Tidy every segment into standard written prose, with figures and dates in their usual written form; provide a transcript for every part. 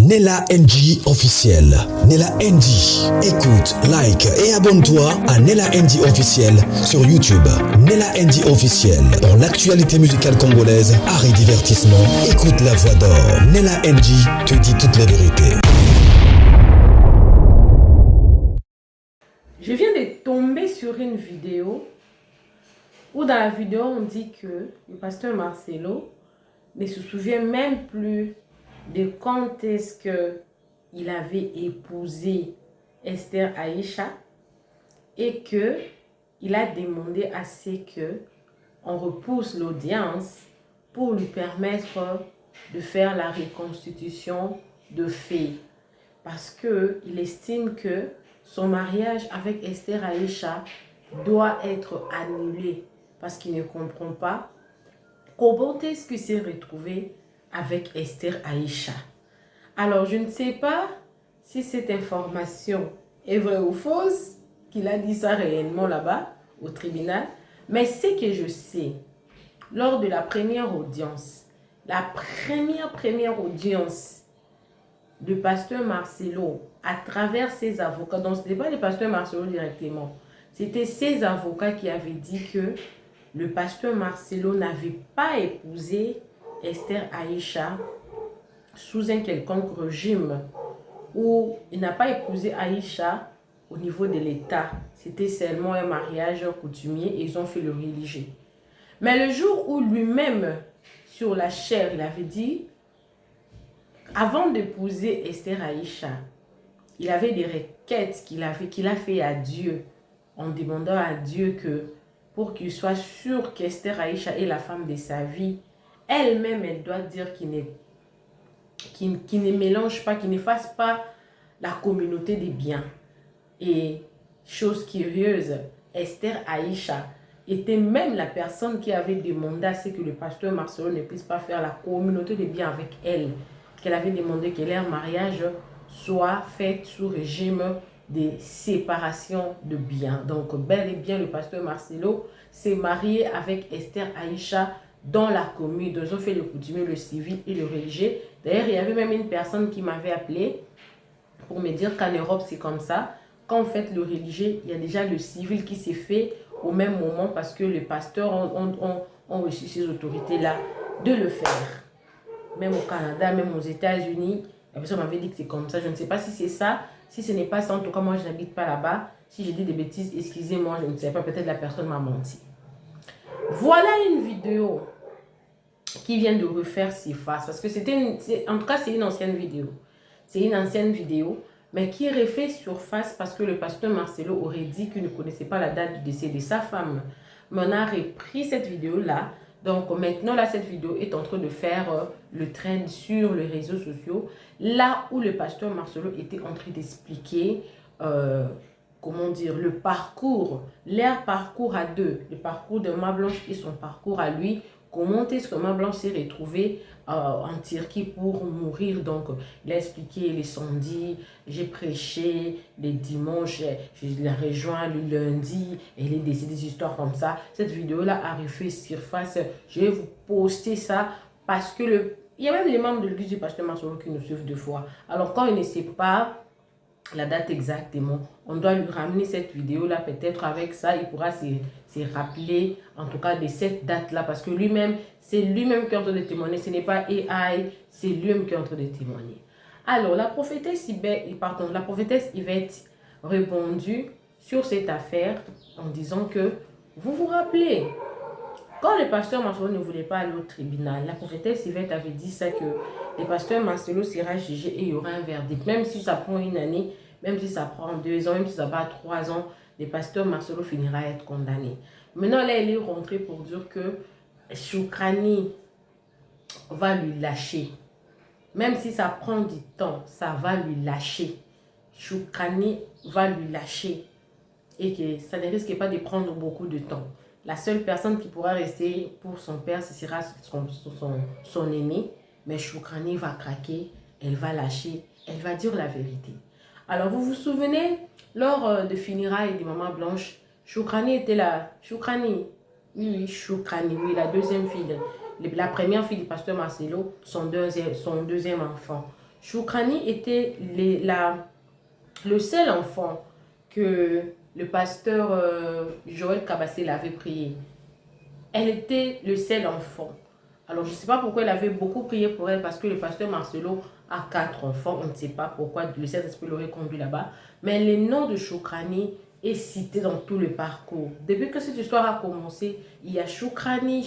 Nella NG officiel. Nella NG. Écoute, like et abonne-toi à Nella NG officiel sur YouTube. Nella NG officiel. Pour l'actualité musicale congolaise, art et divertissement, écoute la voix d'or. Nella NG te dit toute la vérité. Je viens de tomber sur une vidéo où dans la vidéo on dit que le pasteur Marcelo ne se souvient même plus de quand est-ce qu'il avait épousé Esther Aïcha et que il a demandé à ce que on repousse l'audience pour lui permettre de faire la reconstitution de fait, parce que il estime que son mariage avec Esther Aïcha doit être annulé parce qu'il ne comprend pas comment est-ce qu'il s'est retrouvé avec Esther Aïcha. Alors, je ne sais pas si cette information est vraie ou fausse, qu'il a dit ça réellement là-bas au tribunal, mais ce que je sais, lors de la première audience, première audience du pasteur Marcelo à travers ses avocats, donc ce n'était pas le pasteur Marcelo directement, c'était ses avocats qui avaient dit que le pasteur Marcelo n'avait pas épousé Esther Aïcha sous un quelconque régime, ou il n'a pas épousé Aïcha au niveau de l'État. C'était seulement un mariage coutumier et ils ont fait le religieux. Mais le jour où lui-même, sur la chair, il avait dit, avant d'épouser Esther Aïcha, il avait des requêtes qu'il a fait à Dieu, en demandant à Dieu que, pour qu'il soit sûr qu'Esther Aïcha est la femme de sa vie, elle-même, elle doit dire qu'il ne mélange pas, qu'il ne fasse pas la communauté des biens. Et chose curieuse, Esther Aïcha était même la personne qui avait demandé à ce que le pasteur Marcelo ne puisse pas faire la communauté des biens avec elle. Qu'elle avait demandé que leur mariage soit fait sous régime de séparation de biens. Donc, bel et bien, le pasteur Marcelo s'est marié avec Esther Aïcha dans la commune. Ils ont fait le coutumier, le civil et le religieux. D'ailleurs, il y avait même une personne qui m'avait appelé pour me dire qu'en Europe, c'est comme ça. Quand on fait le religieux, il y a déjà le civil qui s'est fait au même moment parce que les pasteurs ont reçu ces autorités-là de le faire. Même au Canada, même aux États-Unis, la personne m'avait dit que c'est comme ça. Je ne sais pas si c'est ça. Si ce n'est pas ça, en tout cas, moi, je n'habite pas là-bas. Si j'ai dit des bêtises, excusez-moi, je ne sais pas. Peut-être la personne m'a menti. Voilà une vidéo qui vient de refaire ses faces. Parce que en tout cas, c'est une ancienne vidéo. C'est une ancienne vidéo, mais qui refait surface parce que le pasteur Marcelo aurait dit qu'il ne connaissait pas la date du décès de sa femme. Mais on a repris cette vidéo-là. Donc maintenant, là, cette vidéo est en train de faire le trend sur les réseaux sociaux. Là où le pasteur Marcelo était en train d'expliquer, comment dire, le parcours, leur parcours à deux, le parcours de Ma Blanche et son parcours à lui. Comment est-ce que Ma Blanche s'est retrouvée en Turquie pour mourir. Donc, il a expliqué les samedis, j'ai prêché les dimanches, je l'ai rejoint le lundi, et il est décédé, des histoires comme ça. Cette vidéo-là a refait surface. Je vais vous poster ça parce que il y a même les membres de l'église du pasteur Marcelo qui nous suivent deux fois. Alors, quand il ne sait pas la date exactement, on doit lui ramener cette vidéo là, peut-être avec ça il pourra se rappeler en tout cas de cette date là, parce que lui-même, c'est lui-même qui est en train de témoigner, ce n'est pas AI, c'est lui-même qui est en train de témoigner. Alors la prophétesse Yvette répondu sur cette affaire en disant que vous vous rappelez, quand le pasteur Marcelo ne voulait pas aller au tribunal, la prophétesse Yvette avait dit ça, que le pasteur Marcelo sera jugé et il y aura un verdict. Même si ça prend une année, même si ça prend 2 ans, même si ça va 3 ans, le pasteur Marcelo finira à être condamné. Maintenant, là, elle est rentrée pour dire que Choukrani va lui lâcher. Même si ça prend du temps, ça va lui lâcher. Choukrani va lui lâcher. Et que ça ne risque pas de prendre beaucoup de temps. La seule personne qui pourra rester pour son père, ce sera son aîné. Mais Choukrani va craquer, elle va lâcher, elle va dire la vérité. Alors, vous vous souvenez, lors de funérailles de Maman Blanche, Choukrani était là. Choukrani, oui, Choukrani, oui, la deuxième fille, la première fille du pasteur Marcelo, son deuxième enfant. Choukrani était le seul enfant que le pasteur Joël Kabassé avait prié. Elle était le seul enfant. Alors, je ne sais pas pourquoi elle avait beaucoup prié pour elle, parce que le pasteur Marcelo a 4 enfants. On ne sait pas pourquoi le Saint-Esprit l'aurait conduit là-bas. Mais le nom de Choukrani est cité dans tout le parcours. Depuis que cette histoire a commencé, il y a Choukrani.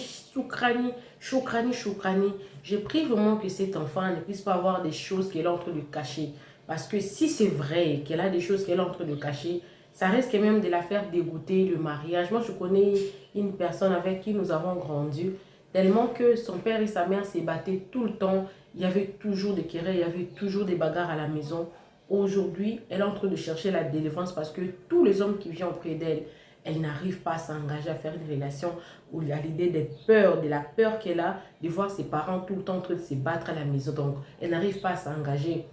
Je prie vraiment que cet enfant ne puisse pas avoir des choses qu'elle est en train de cacher. Parce que si c'est vrai qu'elle a des choses qu'elle est en train de cacher, ça risque même de la faire dégoûter le mariage. Moi, je connais une personne avec qui nous avons grandi, tellement que son père et sa mère se battaient tout le temps. Il y avait toujours des querelles, il y avait toujours des bagarres à la maison. Aujourd'hui, elle est en train de chercher la délivrance parce que tous les hommes qui viennent auprès d'elle, elle n'arrive pas à s'engager à faire une relation où il y a l'idée des peurs, de la peur qu'elle a de voir ses parents tout le temps en train de se battre à la maison. Donc, elle n'arrive pas à s'engager.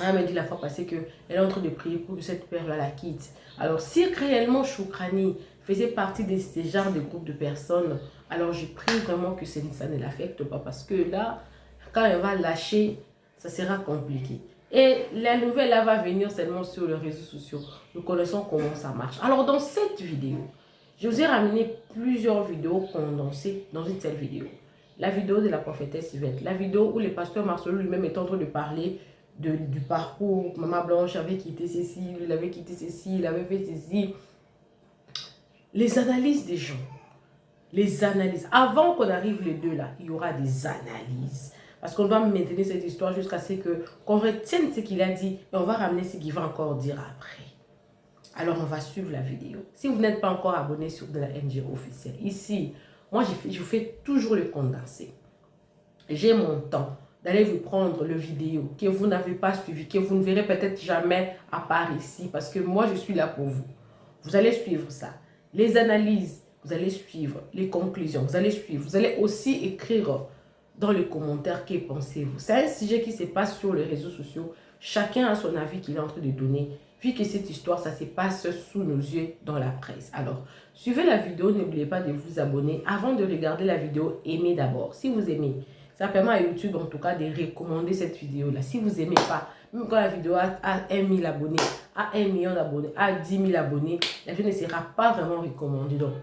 Elle m'a dit la fois passée qu'elle est en train de prier pour que cette peur-là la quitte. Alors, si réellement Choukrani faisait partie de ce genre de groupe de personnes, alors je prie vraiment que ça ne l'affecte pas. Parce que là, quand elle va lâcher, ça sera compliqué. Et la nouvelle là va venir seulement sur les réseaux sociaux. Nous connaissons comment ça marche. Alors, dans cette vidéo, je vous ai ramené plusieurs vidéos condensées dans une seule vidéo. La vidéo de la prophétesse Yvette. La vidéo où le pasteur Marcelo lui-même est en train de parler du parcours. Maman Blanche avait quitté Cécile, il avait quitté Cécile, il avait fait ceci. Les analyses des gens. Les analyses. Avant qu'on arrive les deux là, il y aura des analyses. Parce qu'on doit maintenir cette histoire jusqu'à ce qu'on retienne ce qu'il a dit et on va ramener ce qu'il va encore dire après. Alors, on va suivre la vidéo. Si vous n'êtes pas encore abonné sur de la NG officielle, ici, moi, je fais toujours le condensé. J'ai mon temps d'aller vous prendre le vidéo que vous n'avez pas suivi, que vous ne verrez peut-être jamais à part ici, parce que moi, je suis là pour vous. Vous allez suivre ça. Les analyses, vous allez suivre. Les conclusions, vous allez suivre. Vous allez aussi écrire dans les commentaires que pensez-vous. C'est un sujet qui se passe sur les réseaux sociaux. Chacun a son avis qu'il est en train de donner. Vu que cette histoire, ça se passe sous nos yeux dans la presse. Alors, suivez la vidéo. N'oubliez pas de vous abonner. Avant de regarder la vidéo, aimez d'abord. Si vous aimez, ça permet à YouTube en tout cas de recommander cette vidéo-là. Si vous n'aimez pas, même quand la vidéo a 1 000 abonnés, a 1 million d'abonnés, a 10 000 abonnés, la vidéo ne sera pas vraiment recommandée. Donc,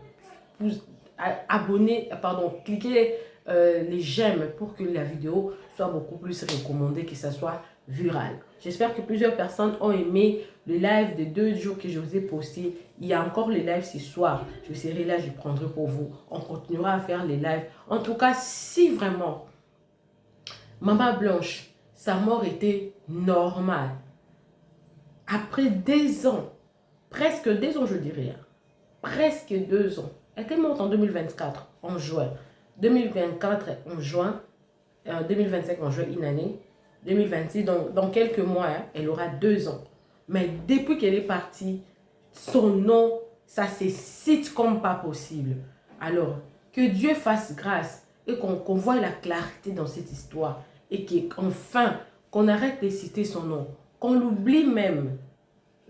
cliquez les j'aime pour que la vidéo soit beaucoup plus recommandée, que ça soit viral. J'espère que plusieurs personnes ont aimé le live de 2 jours que je vous ai posté. Il y a encore les lives ce soir. Je serai là, je prendrai pour vous. On continuera à faire les lives. En tout cas, si vraiment Maman Blanche, sa mort était normale, après 2 ans, presque 2 ans je dirais, presque 2 ans, elle était morte en 2024, en juin. 2024 en juin, 2025 en juin, une année, 2026, dans quelques mois, hein, elle aura 2 ans. Mais depuis qu'elle est partie, son nom, ça se cite comme pas possible. Alors, que Dieu fasse grâce et qu'on voit la clarté dans cette histoire et qu'enfin, qu'on arrête de citer son nom, qu'on l'oublie même.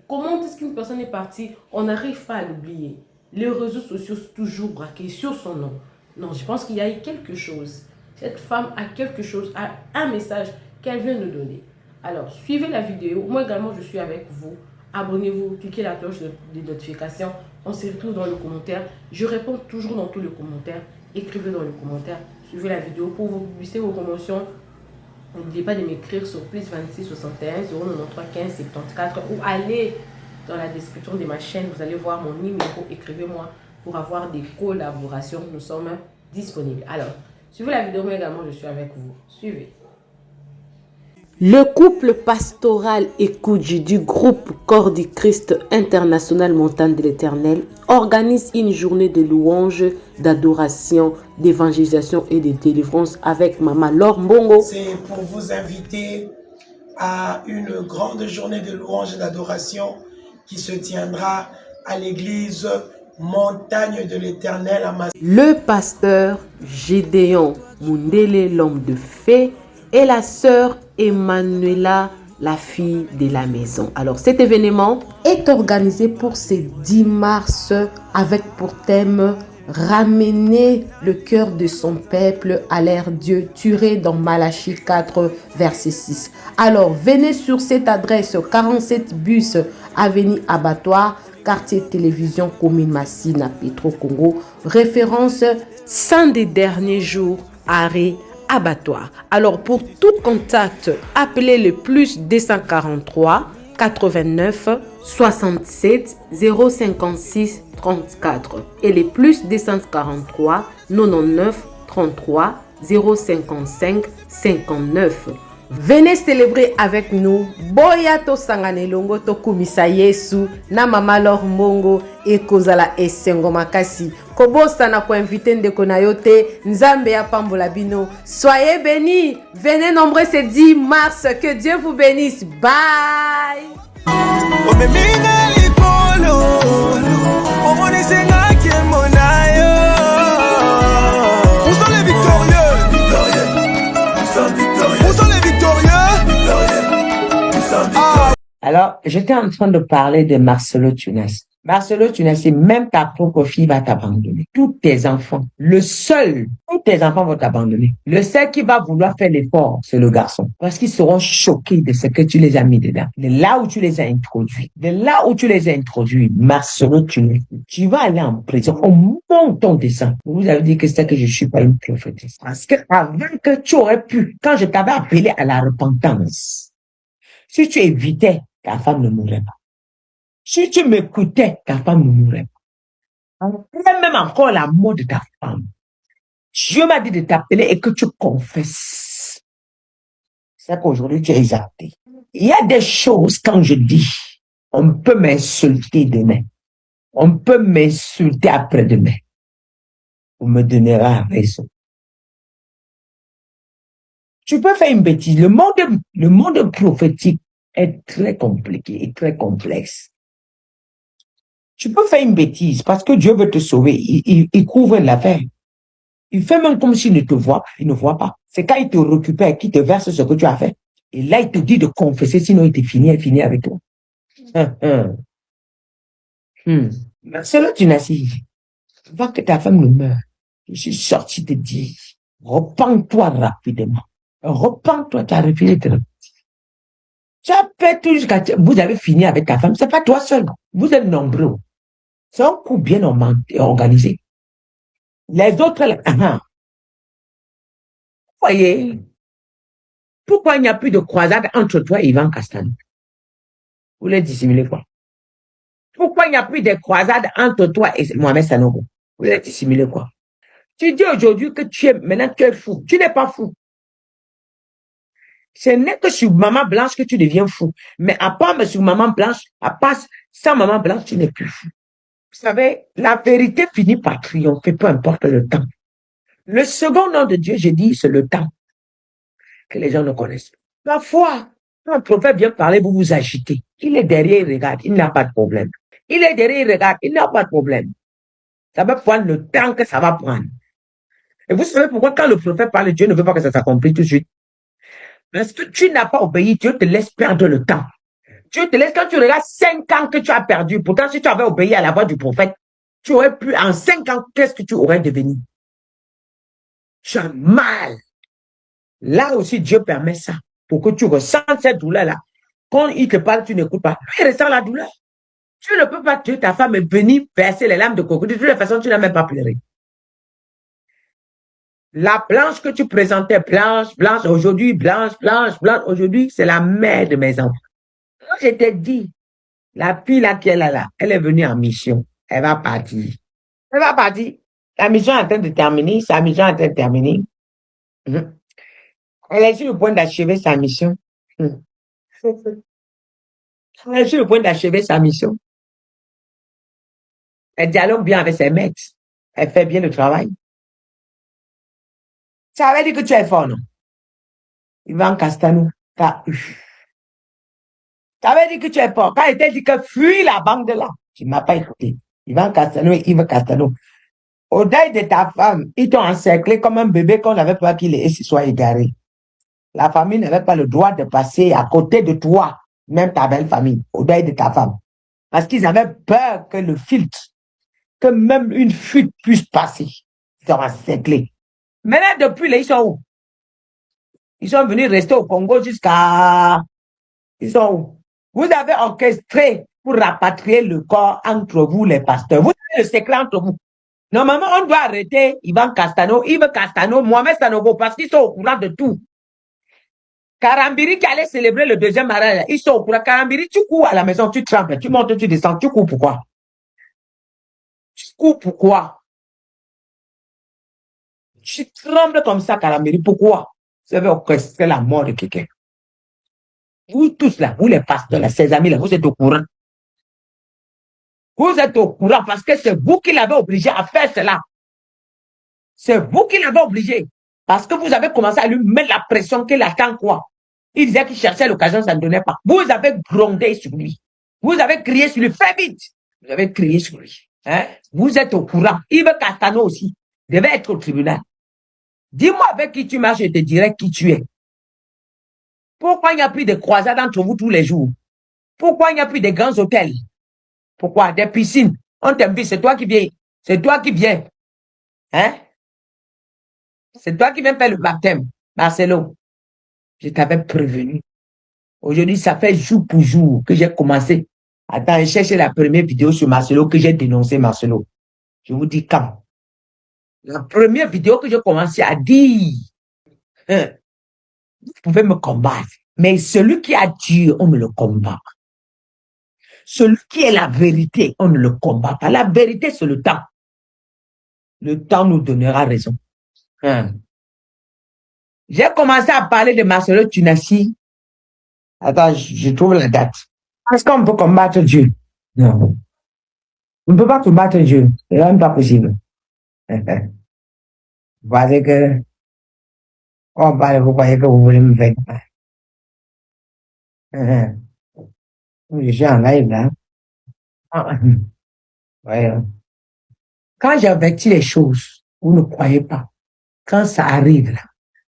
Comment est-ce qu'une personne est partie, on n'arrive pas à l'oublier. Les réseaux sociaux sont toujours braqués sur son nom. Non, je pense qu'il y a quelque chose. Cette femme a quelque chose, a un message qu'elle vient nous donner. Alors, suivez la vidéo. Moi également, je suis avec vous. Abonnez-vous, cliquez la cloche de notification. On se retrouve dans les commentaires. Je réponds toujours dans tous les commentaires. Écrivez dans les commentaires. Suivez la vidéo pour vous publier vos promotions. N'oubliez pas de m'écrire sur plus 26 61 093 15 74 ou allez dans la description de ma chaîne. Vous allez voir mon numéro. Écrivez-moi pour avoir des collaborations. Nous sommes disponibles. Alors, suivez la vidéo, mais également je suis avec vous. Suivez. Le couple pastoral Ekoudji du groupe Corps du Christ International Montagne de l'Éternel organise une journée de louange, d'adoration, d'évangélisation et de délivrance avec Maman Laure Mbongo. C'est pour vous inviter à une grande journée de louange et d'adoration qui se tiendra à l'église Montagne de l'Éternel à Massy. Le pasteur Gédéon Mundele, l'homme de fée, et la sœur Emmanuela, la fille de la maison. Alors, cet événement est organisé pour ce 10 mars avec pour thème ramener le cœur de son peuple à leur Dieu, tiré dans Malachie 4, verset 6. Alors, venez sur cette adresse 47 bus, avenue Abattoir, quartier télévision commune Massina, Petro Congo, référence 100 des derniers jours, arrêt Abattoir. Alors, pour tout contact, appelez le plus 243 89 67 056 34 et les plus 243 99 33 055 59. Venez célébrer avec nous. Boya to sangane longo to kumisa Yesu na mama Lor Mongo e kozala esengo makasi. Kobosa na ko inviter ndeko na yote nzambe ya pambola bino. Soyez bénis. Venez nombreux ce 10 mars. Que Dieu vous bénisse. Bye. Où sont les victorieux? Où sont les victorieux? Alors, j'étais en train de parler de Marcelo Tunas. Marcelo Tunas, même ta propre fille va t'abandonner. Tous tes enfants. Tous tes enfants vont t'abandonner. Le seul qui va vouloir faire l'effort, c'est le garçon. Parce qu'ils seront choqués de ce que tu les as mis dedans. De là où tu les as introduits. De là où tu les as introduits, Marcelo Tunas. Tu vas aller en prison. On monte, on descend. Vous avez dit que c'est que je suis pas une prophétesse. Parce que avant que tu aurais pu, quand je t'avais appelé à la repentance, si tu évitais, ta femme ne mourrait pas. Si tu m'écoutais, ta femme ne mourrait pas. Après même encore la mort de ta femme, Dieu m'a dit de t'appeler et que tu confesses. C'est qu'aujourd'hui tu es exalté. Il y a des choses, quand je dis, on peut m'insulter demain. On peut m'insulter après-demain. On me donnera raison. Tu peux faire une bêtise. Le monde prophétique est très compliqué et très complexe. Tu peux faire une bêtise parce que Dieu veut te sauver. Il couvre l'affaire. Il fait même comme s'il ne te voit pas. Il ne voit pas. C'est quand il te récupère, qu'il te verse ce que tu as fait. Et là, il te dit de confesser, sinon il finit avec toi. C'est là tu n'as si. Avant que ta femme ne meure, je suis sorti te dire, repens-toi rapidement. Repens-toi, tu as refusé de te repentir. Tu as fait tout jusqu'à... Vous avez fini avec ta femme. C'est pas toi seul. Vous êtes nombreux. C'est un coup bien organisé. Les autres, là, vous voyez, pourquoi il n'y a plus de croisade entre toi et Ivan Castano? Vous voulez dissimuler quoi? Pourquoi il n'y a plus de croisade entre toi et Mohamed Sanogo? Vous voulez dissimuler quoi? Tu dis aujourd'hui que maintenant tu es fou. Tu n'es pas fou. Ce n'est que sur Maman Blanche que tu deviens fou. Mais à part sur Maman Blanche, à part sans Maman Blanche, tu n'es plus fou. Vous savez, la vérité finit par triompher, peu importe le temps. Le second nom de Dieu, j'ai dit, c'est le temps que les gens ne connaissent pas. Parfois, quand un prophète vient parler, vous vous agitez. Il est derrière, il regarde, il n'a pas de problème. Il est derrière, il regarde, il n'a pas de problème. Ça va prendre le temps que ça va prendre. Et vous savez pourquoi quand le prophète parle, Dieu ne veut pas que ça s'accomplisse tout de suite? Parce que tu n'as pas obéi, Dieu te laisse perdre le temps. Dieu te laisse, quand tu regardes 5 ans que tu as perdu, pourtant si tu avais obéi à la voix du prophète, tu aurais pu, en 5 ans, qu'est-ce que tu aurais devenu? Tu as mal. Là aussi, Dieu permet ça, pour que tu ressentes cette douleur-là. Quand il te parle, tu n'écoutes pas. Lui, il ressent la douleur. Tu ne peux pas tuer ta femme et venir verser les larmes de crocodile. De toute façon, tu n'as même pas pleuré. La Blanche que tu présentais, Blanche, aujourd'hui, Blanche, aujourd'hui, c'est la mère de mes enfants. Quand je t'ai dit, la fille là qui est là, elle est venue en mission. Elle va partir. Elle va partir. La mission est en train de terminer. Sa mission est en train de terminer. Elle est sur le point d'achever sa mission. Elle est sur le point d'achever sa mission. Elle dialogue bien avec ses maîtres. Elle fait bien le travail. Ça veut dire que tu es fort, non? Ivan Castano, t'as eu. Ça veut dire que tu es fort. Quand il t'a dit que fuis la banque de là, tu ne m'as pas écouté. Ivan Castano et Yves Castano. Au deuil de ta femme, ils t'ont encerclé comme un bébé qu'on n'avait pas qu'il soit égaré. La famille n'avait pas le droit de passer à côté de toi, même ta belle famille, au deuil de ta femme. Parce qu'ils avaient peur que le filtre que même une fuite puisse passer. Ça va s'écler. Maintenant, depuis là, ils sont où? Ils sont venus rester au Congo jusqu'à... Ils sont où? Vous avez orchestré pour rapatrier le corps entre vous, les pasteurs. Vous avez le secret entre vous. Normalement, on doit arrêter Ivan Castano, Yves Castano, Mohamed Sanogo, parce qu'ils sont au courant de tout. Karambiri qui allait célébrer le deuxième mariage, ils sont au courant. Karambiri, tu cours à la maison, tu trembles, tu montes, tu descends, tu cours pourquoi? Tu cours pourquoi? Tu trembles comme ça, Karambiri, pourquoi? Vous avez orchestré la mort de quelqu'un. Vous tous là, vous les pasteurs, là, ces amis là, vous êtes au courant. Vous êtes au courant parce que c'est vous qui l'avez obligé à faire cela. C'est vous qui l'avez obligé. Parce que vous avez commencé à lui mettre la pression qu'il attend quoi. Il disait qu'il cherchait l'occasion, ça ne donnait pas. Vous avez grondé sur lui. Vous avez crié sur lui. Fais vite. Vous avez crié sur lui. Hein? Vous êtes au courant. Yves Castano aussi devait être au tribunal. Dis-moi avec qui tu marches, je te dirai qui tu es. Pourquoi il n'y a plus de croisades entre vous tous les jours? Pourquoi il n'y a plus de grands hôtels? Pourquoi? Des piscines. On t'invite, c'est toi qui viens. C'est toi qui viens. Hein? C'est toi qui viens faire le baptême. Marcelo, je t'avais prévenu. Aujourd'hui, ça fait jour pour jour que j'ai commencé. Attends, chercher la première vidéo sur Marcelo que j'ai dénoncé Marcelo. Je vous dis quand. La première vidéo que j'ai commencé à dire, hein, vous pouvez me combattre, mais celui qui a Dieu, on ne le combat pas. Celui qui est la vérité, on ne le combat pas. La vérité, c'est le temps. Le temps nous donnera raison. Hein. J'ai commencé à parler de Marcelo Tunassi. Attends, je trouve la date. Est-ce qu'on peut combattre Dieu? Non. On ne peut pas combattre Dieu. C'est même pas possible. Vous pensez que... Oh, bah, vous croyez que vous voulez me faire quoi? Je suis en live là. Ouais. Quand j'avertis les choses, vous ne croyez pas. Quand ça arrive là.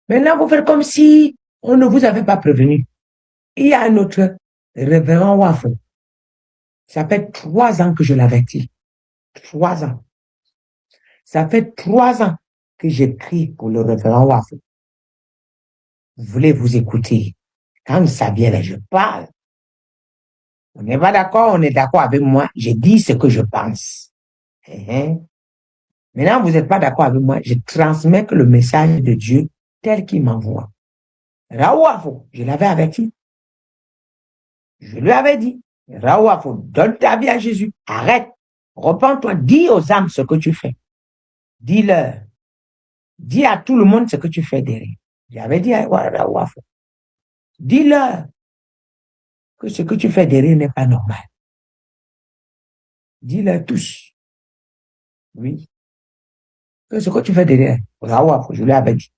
Maintenant, vous faites comme si on ne vous avait pas prévenu. Il y a un autre révérend Wafo. Ça fait 3 ans que je l'avertis. 3 ans. Ça fait 3 ans que j'écris pour le révérend Wafo. Vous voulez vous écouter. Quand ça vient là, je parle. On n'est pas d'accord, on est d'accord avec moi. Je dis ce que je pense. Maintenant, vous n'êtes pas d'accord avec moi. Je transmets que le message de Dieu tel qu'il m'envoie. Raouafo, je l'avais averti. Je lui avais dit, Raouafo, donne ta vie à Jésus. Arrête. Repends-toi. Dis aux âmes ce que tu fais. Dis-leur. Dis à tout le monde ce que tu fais derrière. J'avais dit à Raouafo. Dis-leur que ce que tu fais derrière n'est pas normal. Dis-leur tous. Oui. Que ce que tu fais derrière, Raouafo, je lui avais dit.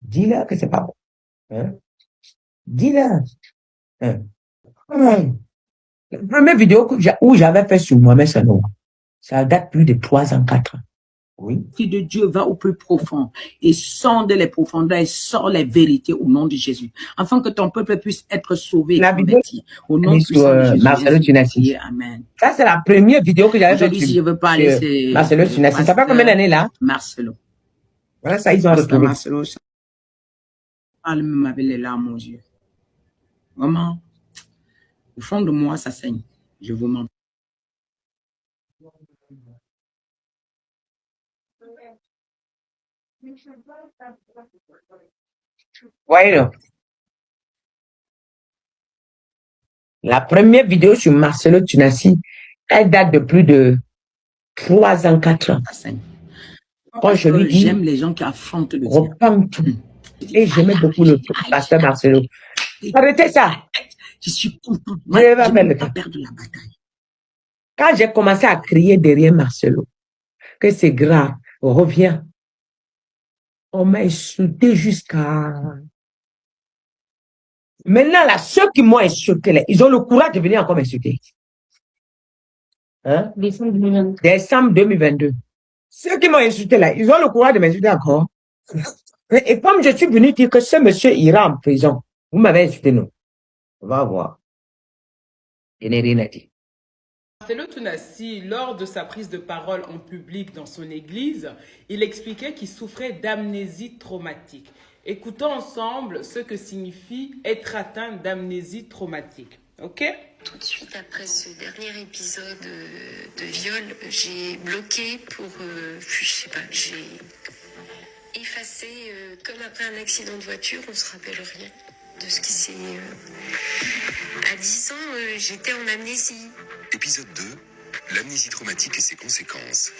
Dis-leur que c'est pas bon. Hein? Dis-leur. Hein? La première vidéo où j'avais fait sur Mohamed Sanogo, ça date plus de 3 ans, 4 ans. Oui. L'Esprit de Dieu va au plus profond et sonde les profondeurs et sort les vérités au nom de Jésus, afin que ton peuple puisse être sauvé. La vidéo au nom de Jésus. Marcelo Tunassi. Amen. Ça, c'est la première vidéo que j'avais faite. Si je veux parler, c'est Marcelo Tunassi. Ça fait combien d'années là? Marcelo. Voilà, ça, ils ont retrouvé. Marcelo, ça parle même avec les larmes aux yeux. Vraiment, au fond de moi, ça saigne. Je vous mens. Voyez donc. La première vidéo sur Marcelo Tunassi, elle date de plus de 3 ans, 4 ans. Ça saigne. Quand je lui dis, j'aime les gens qui affrontent le Dieu. Repends tout. Et j'aimais beaucoup le pasteur Marcelo. Arrêtez ça. Je suis content. Je vais pas perdre la bataille. Quand j'ai commencé à crier derrière Marcelo, que c'est grave, reviens. On m'a insulté jusqu'à... Maintenant, là, ceux qui m'ont insulté, là, ils ont le courage de venir encore m'insulter. Hein? Décembre 2022. Ceux qui m'ont insulté, là, ils ont le courage de m'insulter encore. Et comme je suis venu dire que ce monsieur ira en prison, vous m'avez insulté, non? On va voir. Je n'ai rien à dire. Marcelo Tunasi, lors de sa prise de parole en public dans son église, il expliquait qu'il souffrait d'amnésie traumatique. Écoutons ensemble ce que signifie être atteint d'amnésie traumatique. Ok? Tout de suite après ce dernier épisode de viol, j'ai bloqué pour, je sais pas, j'ai effacé, comme après un accident de voiture, on se rappelle rien de ce qui s'est... À 10 ans, j'étais en amnésie. Épisode 2, l'amnésie traumatique et ses conséquences.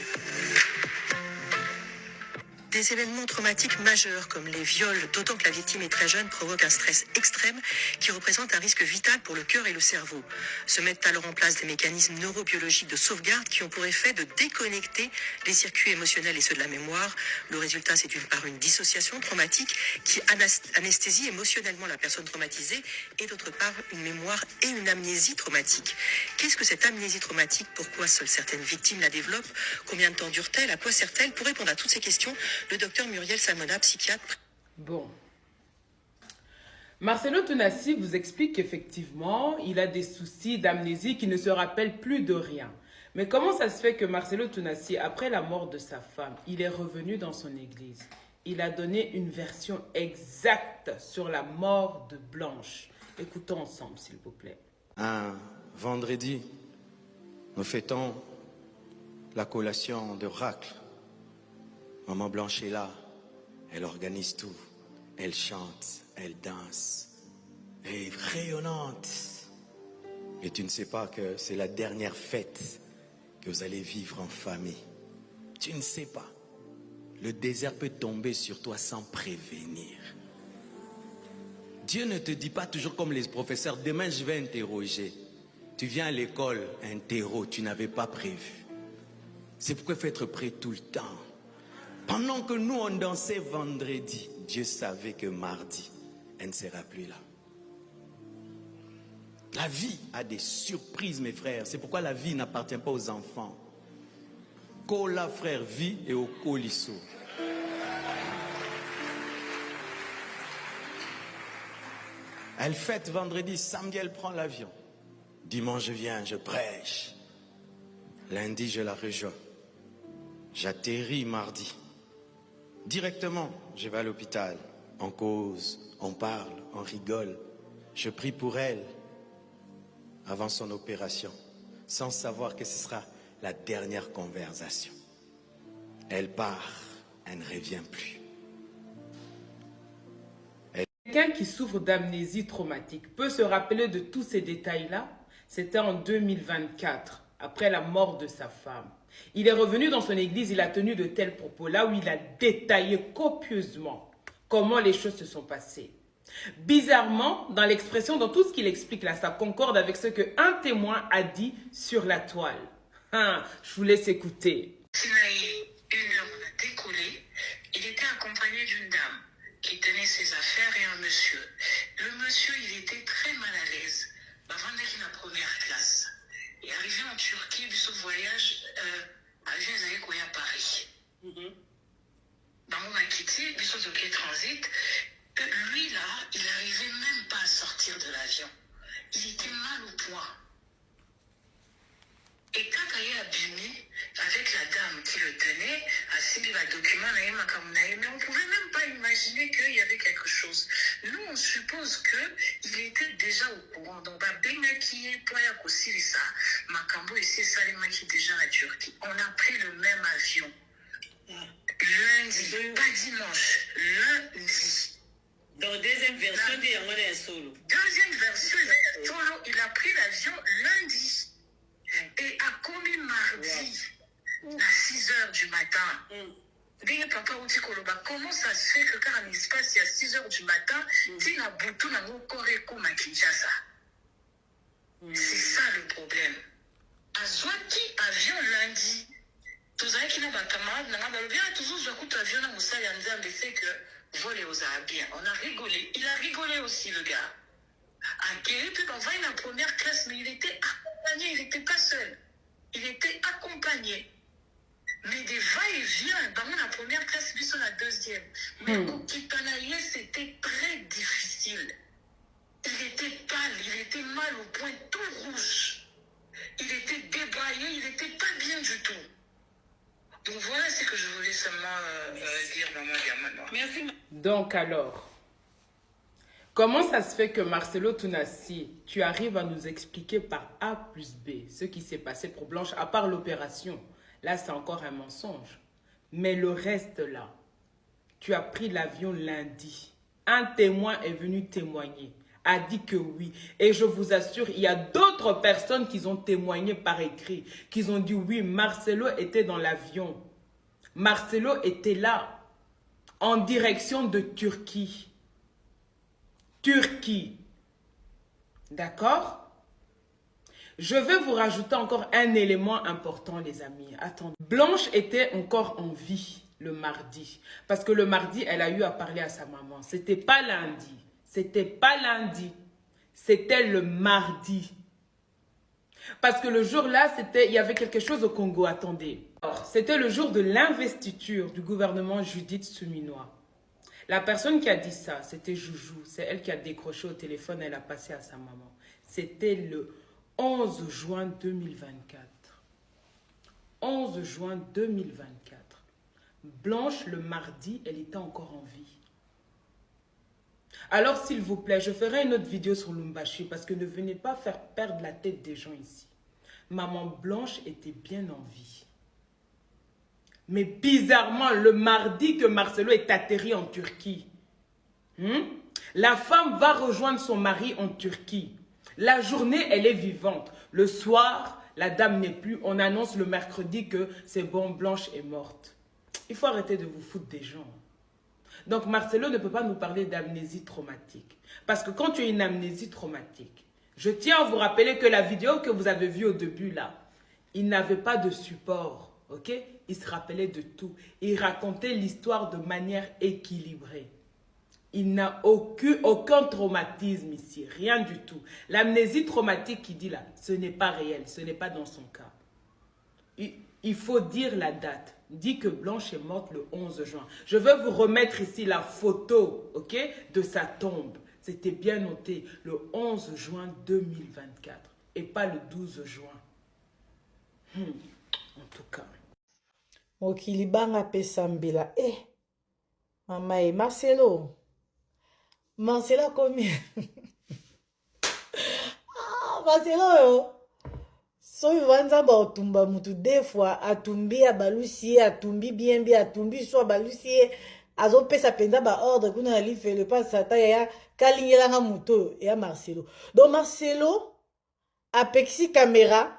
Des événements traumatiques majeurs comme les viols, d'autant que la victime est très jeune, provoquent un stress extrême qui représente un risque vital pour le cœur et le cerveau. Se mettent alors en place des mécanismes neurobiologiques de sauvegarde qui ont pour effet de déconnecter les circuits émotionnels et ceux de la mémoire. Le résultat, c'est d'une part une dissociation traumatique qui anesthésie émotionnellement la personne traumatisée et d'autre part une mémoire et une amnésie traumatique. Qu'est-ce que cette amnésie traumatique? Pourquoi seules certaines victimes la développent? Combien de temps dure-t-elle? À quoi sert-elle? Pour répondre à toutes ces questions, le docteur Muriel Salmona, psychiatre. Bon. Marcelo Tunasi vous explique qu'effectivement, il a des soucis d'amnésie, qu'il ne se rappelle plus de rien. Mais comment ça se fait que Marcelo Tunasi, après la mort de sa femme, il est revenu dans son église? Il a donné une version exacte sur la mort de Blanche. Écoutons ensemble, s'il vous plaît. Un vendredi, nous fêtons la collation de Racle. Maman Blanche est là, elle organise tout, elle chante, elle danse, elle est rayonnante. Et tu ne sais pas que c'est la dernière fête que vous allez vivre en famille. Tu ne sais pas. Le désert peut tomber sur toi sans prévenir. Dieu ne te dit pas toujours comme les professeurs, demain je vais interroger. Tu viens à l'école, interro, tu n'avais pas prévu. C'est pourquoi il faut être prêt tout le temps. Pendant que nous on dansait vendredi, Dieu savait que mardi, elle ne sera plus là. La vie a des surprises, mes frères. C'est pourquoi la vie n'appartient pas aux enfants. Kola, frère, vie et au colisso. Elle fête vendredi, samedi, elle prend l'avion. Dimanche, je viens, je prêche. Lundi, je la rejoins. J'atterris mardi. Directement, je vais à l'hôpital. On cause, on parle, on rigole. Je prie pour elle avant son opération, sans savoir que ce sera la dernière conversation. Elle part, elle ne revient plus. Quelqu'un qui souffre d'amnésie traumatique peut se rappeler de tous ces détails-là. C'était en 2024, après la mort de sa femme. Il est revenu dans son église, il a tenu de tels propos là où il a détaillé copieusement comment les choses se sont passées. Bizarrement, dans l'expression, dans tout ce qu'il explique là, ça concorde avec ce qu'un témoin a dit sur la toile. Je vous laisse écouter. Une heure, on a décollé. Il était accompagné d'une dame qui tenait ses affaires et un monsieur. Le monsieur, il était très mal à l'aise. Avant d'être la première classe. Et arrivé en Turquie, ce voyage, arrivé à Paris. Dans mon quitté, ce transit, lui là, il n'arrivait même pas à sortir de l'avion. Il était mal au point. Et quand il a abîmé avec la dame qui le tenait, assis le document, mais on ne pouvait même pas imaginer qu'il y avait quelque chose. Nous, on suppose qu'il était déjà au courant. Donc, qui est aussi ça. Makambo et c'est Salima qui est déjà à Turquie. On a pris le même avion. Lundi, pas dimanche, lundi. Dans deuxième version, deuxième version, il a pris l'avion lundi. Et à commis mardi, à 6 h du matin, comment ça se fait que quand un espace, il y a 6 h du matin, tu n'as bouton à Koreko Kinshasa. C'est ça le problème. À Zwaki, avion lundi. Tous les qui n'ont pas camarade, toujours je avion à Moussa Yanzam, c'est que voler aux Arabiens. On a rigolé. Il a rigolé aussi, le gars. À Guéry, puis on va à la première classe, mais il était accompagné, il n'était pas seul. Il était accompagné. Mais des va-et-vient, dans la première classe, puis sur la deuxième. Mais au Kitanaye, c'était très difficile. Il était pâle, il était mal au point, tout rouge. Il était débraillé. travaillait, il n'était pas bien du tout. Donc voilà ce que je voulais seulement dire, maman Diamanoa. Merci. Donc alors, comment ça se fait que Marcelo Tounassi, tu arrives à nous expliquer par A plus B ce qui s'est passé pour Blanche, à part l'opération? Là, c'est encore un mensonge. Mais le reste là, tu as pris l'avion lundi. Un témoin est venu témoigner, a dit que oui. Et je vous assure, il y a d'autres personnes qui ont témoigné par écrit, qui ont dit oui, Marcelo était dans l'avion. Marcelo était là, en direction de Turquie. Turquie. D'accord? Je vais vous rajouter encore un élément important, les amis. Attendez. Blanche était encore en vie le mardi. Parce que le mardi, elle a eu à parler à sa maman. C'était pas lundi. C'était pas lundi. C'était le mardi. Parce que le jour-là, il y avait quelque chose au Congo. Attendez. C'était le jour de l'investiture du gouvernement Judith Suminwa. La personne qui a dit ça, c'était Joujou. C'est elle qui a décroché au téléphone, elle a passé à sa maman. C'était le 11 juin 2024. 11 juin 2024. Blanche, le mardi, elle était encore en vie. Alors, s'il vous plaît, je ferai une autre vidéo sur Lumbashi parce que ne venez pas faire perdre la tête des gens ici. Maman Blanche était bien en vie. Mais bizarrement, le mardi que Marcelo est atterri en Turquie, la femme va rejoindre son mari en Turquie. La journée, elle est vivante. Le soir, la dame n'est plus. On annonce le mercredi que c'est bon, Blanche est morte. Il faut arrêter de vous foutre des gens. Donc Marcelo ne peut pas nous parler d'amnésie traumatique. Parce que quand tu as une amnésie traumatique, je tiens à vous rappeler que la vidéo que vous avez vue au début là, il n'avait pas de support. Ok? Il se rappelait de tout. Il racontait l'histoire de manière équilibrée. Il n'a aucun traumatisme ici. Rien du tout. L'amnésie traumatique qu'il dit là, ce n'est pas réel. Ce n'est pas dans son cas. Il faut dire la date. Dit que Blanche est morte le 11 juin. Je vais vous remettre ici la photo, ok, de sa tombe. C'était bien noté le 11 juin 2024 et pas le 12 juin. En tout cas. Mokili banga pesa mbila. Mama et Marcelo. Marcelo combien? Marcelo so ivanza ba otumba mutu deux fois atumbi abalusi atumbi bien atumbi so abalusi azo pesa penda ba ordre kuna ali fait le pas sata ya kalingela nga muto ya Marcelo. Donc Marcelo apexi caméra,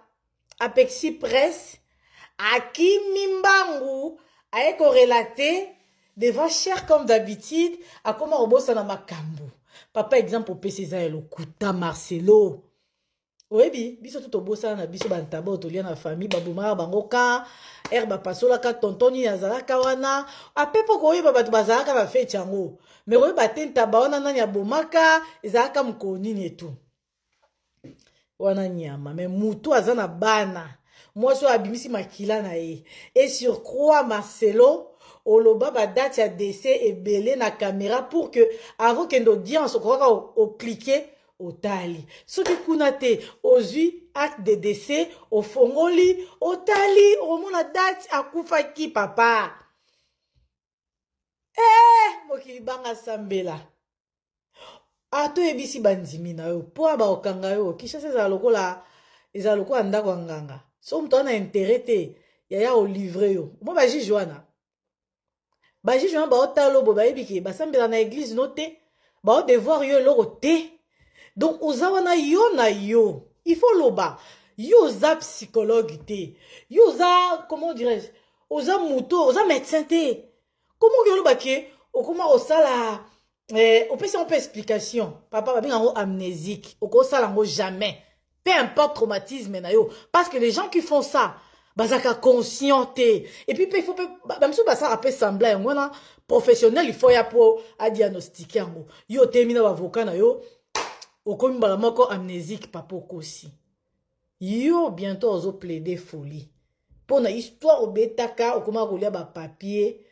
apexi presse, aki mimbangu aye correlaté devant cher comme d'habitude a comment obosa na makambo. Papa exemple au PCza elo kuta Marcelo. Oui, biso tout obosa na biso bantaba otolia na famille babuma bangoka herba pasola ka tontoni azalaka wana apepo ko yeba batu bazalaka ba fete yango mais ko batenta ba wana nanya bomaka ezalaka mukoni netu wana nyama mais mutu azana bana moi so abimisi makila na ye et surcroît Marcelo oloba ba date ya décès ebele na caméra pour que avant que l'audience au cliquer otali soki kuna te ozwi acte de décès ofongoli otali omona date akufaki papa mokili banga sambela ato ebisi bandimi na yo po ba okanga yo kishasa za lokola ndako nganga so mto na intérêt te ya o livrer yo mo ba juge wana ba otalo bo ba ebiki basambela na église no te ba o devoir yo loko te. Donc, ozawana yo na yo. Il faut loba. Yo za psychologue te. Yo za, comment dirais-je? Oza mouto, oza médecin te. Comment yo loba ke? O comment osala? On peut explication. Papa, babi nango amnésique. Oko osala nango jamais. Peu importe traumatisme na yo. Parce que les gens qui font ça, bazaka conscienté. Et puis, il faut, même si ça rappelle semblant, voilà, professionnel, il faut y pour à diagnostiquer yango. Yo termine avocat na yo. Okomi bala moko amnésique papa kosi. Yo bientôt ozo plaider folie. Pona histoire obetaka okoma kolia ba papier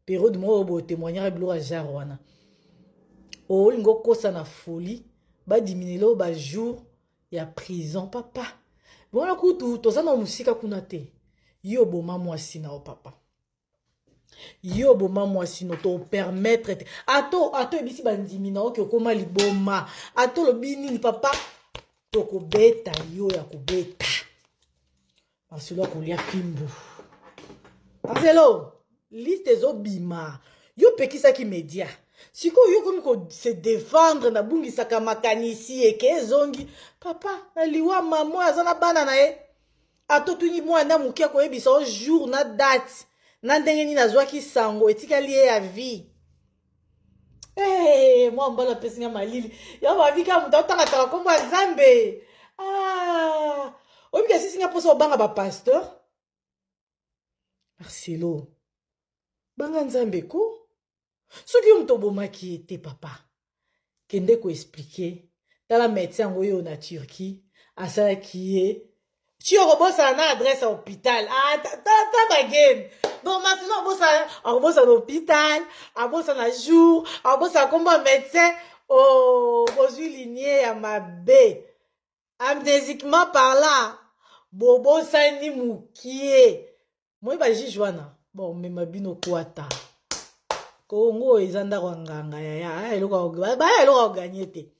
période mo bo témoigner blo a jarwana. O lingo kosa na folie ba diminuer ba jour ya prison papa. Bona kutu toza na musika kuna te. Yo boma mwasi na o papa. Yo boma mwasi no to permettre te. Ato ebisi bandimi na o ke okoma liboma. Ato lobi nini papa to kobeta yo ya kobeta. Marcelo kolia fimbu. Marcelo, liste zo bima. Yo pekisa ki media. Siko yo komi ko se défendre na bungi saka makanisi eke zongi. Papa, na liwa mamo azana bana na e. Ato tuni mwana mukia ko ebisa o jour na date. Na ndenge ni nazwaki sango etika liye ya vie. Moi mbala pesinga malili. Ya mavika mutotanga taka komba nzambe. Obika sisi nga posa obanga ba pasteur. Marcelo. Banga nzambe ko? Soki yo mto bomaki ete papa. Kende ko expliquer. Tala médecin ngoyo na Turquie. Asala kiye. Tu rebosa na adresse à l'hôpital. Ta bagame. Donc Marcelo abosa na hôpital, abosa na jour, abosa komba médecin. Oh, bozui lignée ya mabe. Amnésiquement parlant, bobo sani mukie. Moi ba jijwana. Bon, mais mabino kwata. Kongo ezanda kwanganga ya eloko ba eloko gagner te.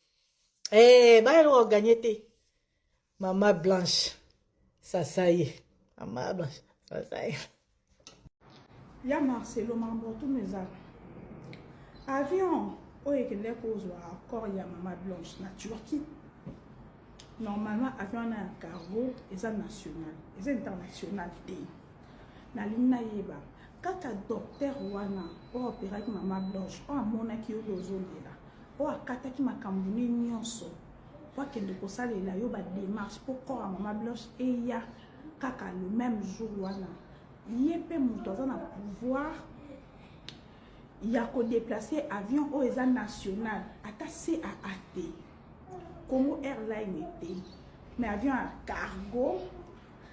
Ba eloko gagner te. Maman Blanche. Ça y est. Maman Blanche. Ça y est. Ya Marcelo mambo tout mes avion oye kende kozwa accord ya Maman Blanche na Turquie. Normalement avion na cargo eza national, eza international te. Na lina yeba kaka docteur wana o opéraki Maman Blanche o amona ki yo dozondela o akataki makambo nyonso po kende kosalela yo ba démarche pour corps Maman Blanche et ya kaka le même jour wana yépe moto aza na pouvoir ya ko déplacer avion o eza national ata CAAT Congo Airline était mais avion à cargo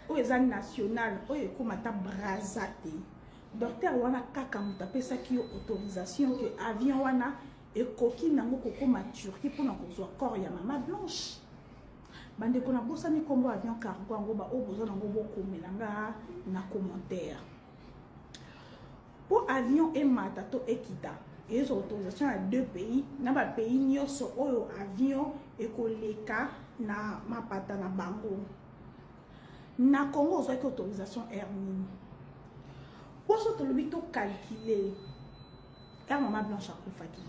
o eza national o ekomata Brazate docteur wana kaka moto apesaki yo autorisation que avion wana ekoki nango kokoma Turquie mpona kozwa corps ya Maman Blanche. Bande kona bosani kombo avion cargo ango ba obozo nango bokomelanga na commentaire. Pour avion et matato ekita, et les autorisations à deux pays, na ba pays nyoso oyo avion ekoleka na mapata na bango. Na Congo ozaki autorisation air nini. Pour ce que le to calculer, air Maman Blanche akufaki.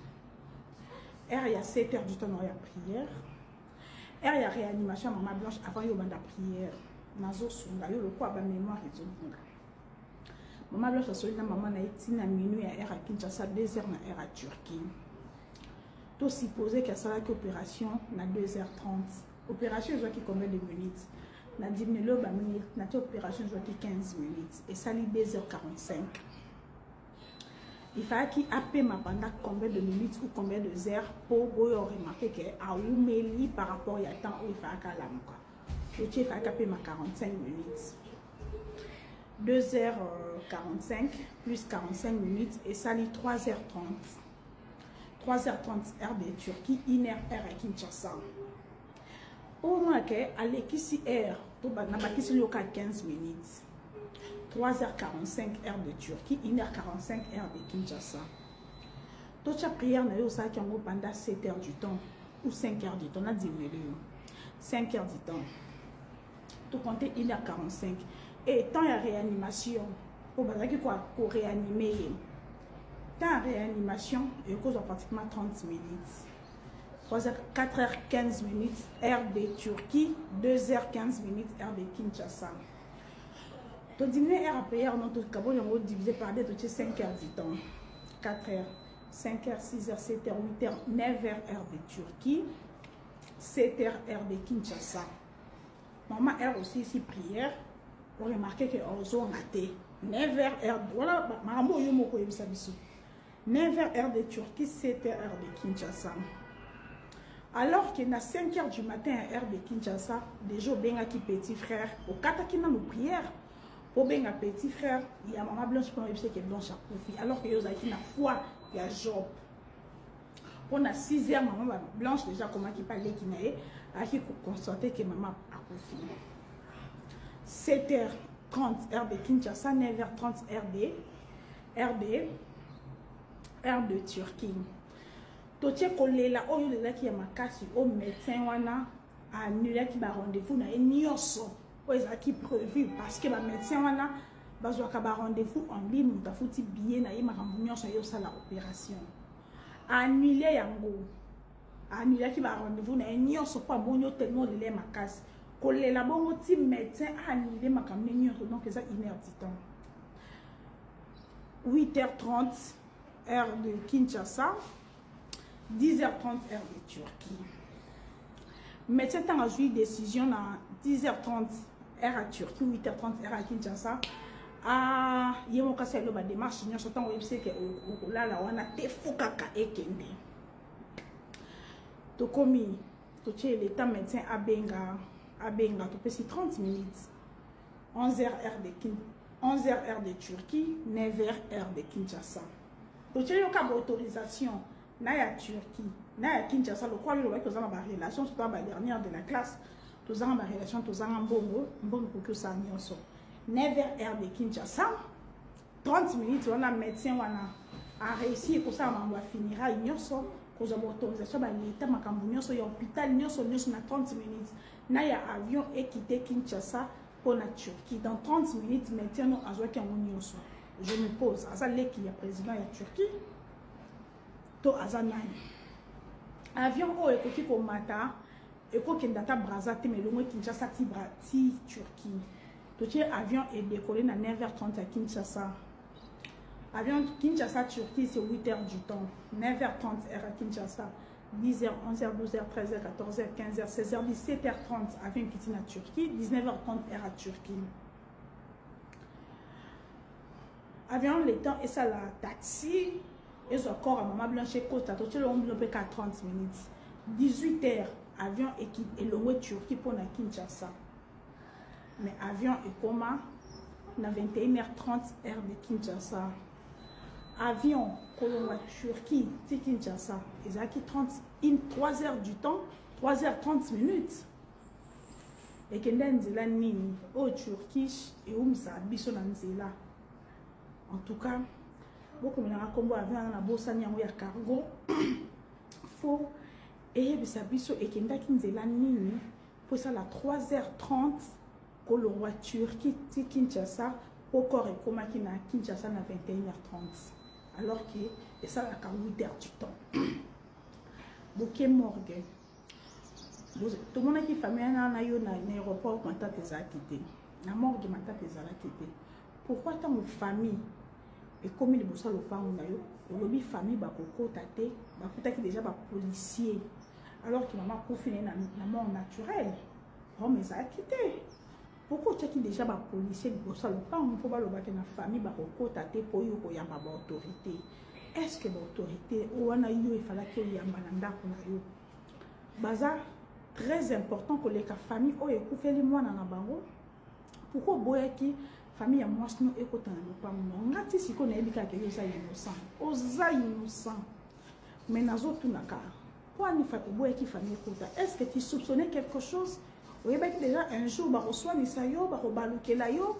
Air il y a 7 heures du temps dans la prière. Air il y a réanimation Maman Blanche avant yo banda prière. Nazo sunga yo le quoi ba mémoire et tout. Maman Blanche a sorti na maman na etina minuit à air à Kinshasa 2 heures na air à Turquie. To supposer que ça la opération na 2h30. Opération je vois qui combien de minutes. Na 10 minutes ba minutes na opération je vois qui 15 minutes et ça li 2h45. Il fallait qu'il appelle ma pendant combien de minutes ou combien de heures pour remarquer qu'elle a oumeli par rapport à temps où il fallait qu'elle l'amène. Le chef a capé ma 45 minutes. 2h45 plus 45 minutes et ça lit 3h30. 3h30 heure de Turquie, 1h heure à Kinshasa. Au moins qu'elle est ici heure, pour n'a pas qu'ici le 15 minutes. 3h45 heure de Turquie, 1h45 heure de Kinshasa. Toute la prière n'a eu ça qui en pendant 7 heures du temps ou 5 heures du temps. On a diminué 5 heures du temps. Tout compter 1h45. Et tant il y a réanimation, pour réanimer. Tant en réanimation, il cause pratiquement 30 minutes. 4h15 minutes heure de Turquie, 2h15 minutes heure de Kinshasa. Tu diminues heure à payer, on a divisé par 2, tu as 5 heures du temps. 4h, 5h, 6h, 7h, 8h, 9h heure de Turquie, 7h heure de Kinshasa. Maman heure aussi ici prière. Vous remarquez que on a été 9h heure. Voilà, maman yo moko yebisa biso. 9h heure de Turquie, 7h heure de Kinshasa. Alors que na 5h du matin heure de Kinshasa, déjà benga ki petit frère, au kataki na nos prières. Pour benga petit frère, il y a Maman Blanche pour yebisa que Blanche a profité. Alors que yo zaki na foi, il y a Job. Pour na 6h Maman Blanche déjà comment qui parlait qui naé, a qui constater que maman a profité. 7h30 heure de Kinshasa, 9h30 heure de Turquie. Toche kolela oyo lela ki ya makasi au médecin wana annulé ki ba rendez-vous na nyoso o ezaki prévu parce que ba médecin wana bazwa ka ba rendez-vous en ligne muta futi billet na ye makambo nyoso yo sala opération annulé yango annulé ki ba rendez-vous na nyoso pa bonyo tellement lele makasi kolela bongo ti médecin annulé makambo nyoso donc eza inerte 8h30 heure de Kinshasa, 10h30 heure de Turquie. Médecin a joué décision à 10h30 heure à Turquie, 8h30 heure à Kinshasa. Ah, il y a une démarche, il y a un website qui est là, on a des fokaka et kende. To komi, to tche l'état médecin à Benga, to pesi 30 minutes. 11h heure de Turquie, 9h heure de Kinshasa. Donc, il y a une autorisation na ya Turquie, na ya Kinshasa, le quoi le que vous avez ma relation, c'est la dernière de la classe, vous avez ma relation, vous avez un bon pour que ça n'y soit. 9h heure de Kinshasa, 30 minutes, on a médecin, on a réussi, pour ça, on va finir à n'y soit, vous avez autorisation, l'État m'a cambougné, sur l'hôpital, n'y soit, na 30 minutes, na ya avion et quitté Kinshasa pour la Turquie. Dans 30 minutes, médecin, nous avons qui en soit. Je me pose, Azalé qui est président de la Turquie, to Azanay. Avion au écoute pour Mata, écoute qui data Brazate, mais le moins Kinshasa ti Turquie. Tout avion est décollé à 9h30 à Kinshasa. Avion Kinshasa Turquie c'est 8h du temps. 9h30 heure à Kinshasa. 10h, 11h, 12h, 13h, 14h, 15h, 16h, 17h30 avion qui est à Turquie. 19h30 heure à Turquie. Avion le temps et ça la taxi et ce corps à maman blanche côte à tout le monde peut qu'à 30 minutes 18h avion équipe et le Turquie pour la Kinshasa mais avion et comment na 21h30 heure de Kinshasa avion Colombo Turquie c'est Kinshasa ils a qui 3h du temps 3h30 minutes et que nzela nini au Turquie et umsa biso na nzela. En tout cas, beaucoup de gens avion na bossa nyango ya cargo. Faut et bisabiso et kenda kinzela nini pour ça la 3h30 Colombo Turquie Kinshasa au corps et comme qui na Kinshasa na 21h30 alors que et ça la 8h du temps. Boké morgue. Tout le monde qui famille na yo na aéroport mata tes quitté. Na morgue mata tes quitté. Pourquoi tant de famille et comme il bossa le parent na yo, le lobby famille ba koko tate, ba kuta qui déjà ba policier. Alors que maman confiné na mort naturelle. Oh mais ça a quitté. Pourquoi tu qui déjà ba policier bossa le parent pour ba le ba que na famille ba koko tate pour yo ko yamba ba autorité. Est-ce que l'autorité ou ana yo il fallait que yamba na ndako na yo. Baza très important que les familles o ekufe les mois na bango. Pourquoi boyaki famille à moi sinon écoute pas mon ngati si qu'on est bika que yosa innocent oza innocent mais nazo tunaka pour ni fa boyaki famille écoute est-ce que tu soupçonnais quelque chose oui ben déjà un jour ba reçoit ni sa yo ba baluke la yo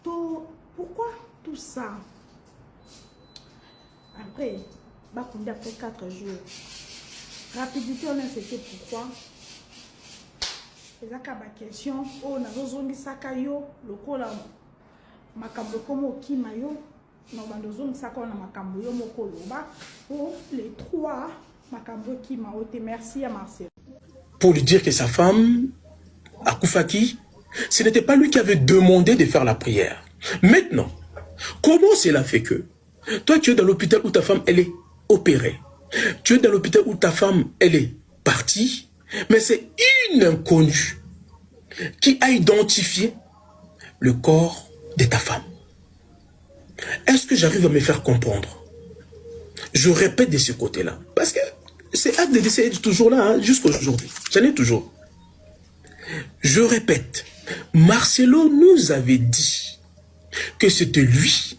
tout pourquoi tout ça après ba kundi après 4 jours rapidité on a c'était pourquoi ezaka ba question oh nazo zongi sakayo lokola makambo komo kimayo no bandozong saka na makambo yo moko loba pour les trois makambo kima ote merci à Marcel pour lui dire que sa femme Akoufaki ce n'était pas lui qui avait demandé de faire la prière. Maintenant comment cela fait que toi tu es dans l'hôpital où ta femme elle est opérée, tu es dans l'hôpital où ta femme elle est partie, mais c'est une inconnue qui a identifié le corps de ta femme. Est-ce que j'arrive à me faire comprendre? Je répète de ce côté-là. Parce que c'est acte de décès toujours là, hein, jusqu'à aujourd'hui. J'en ai toujours. Je répète. Marcelo nous avait dit que c'était lui.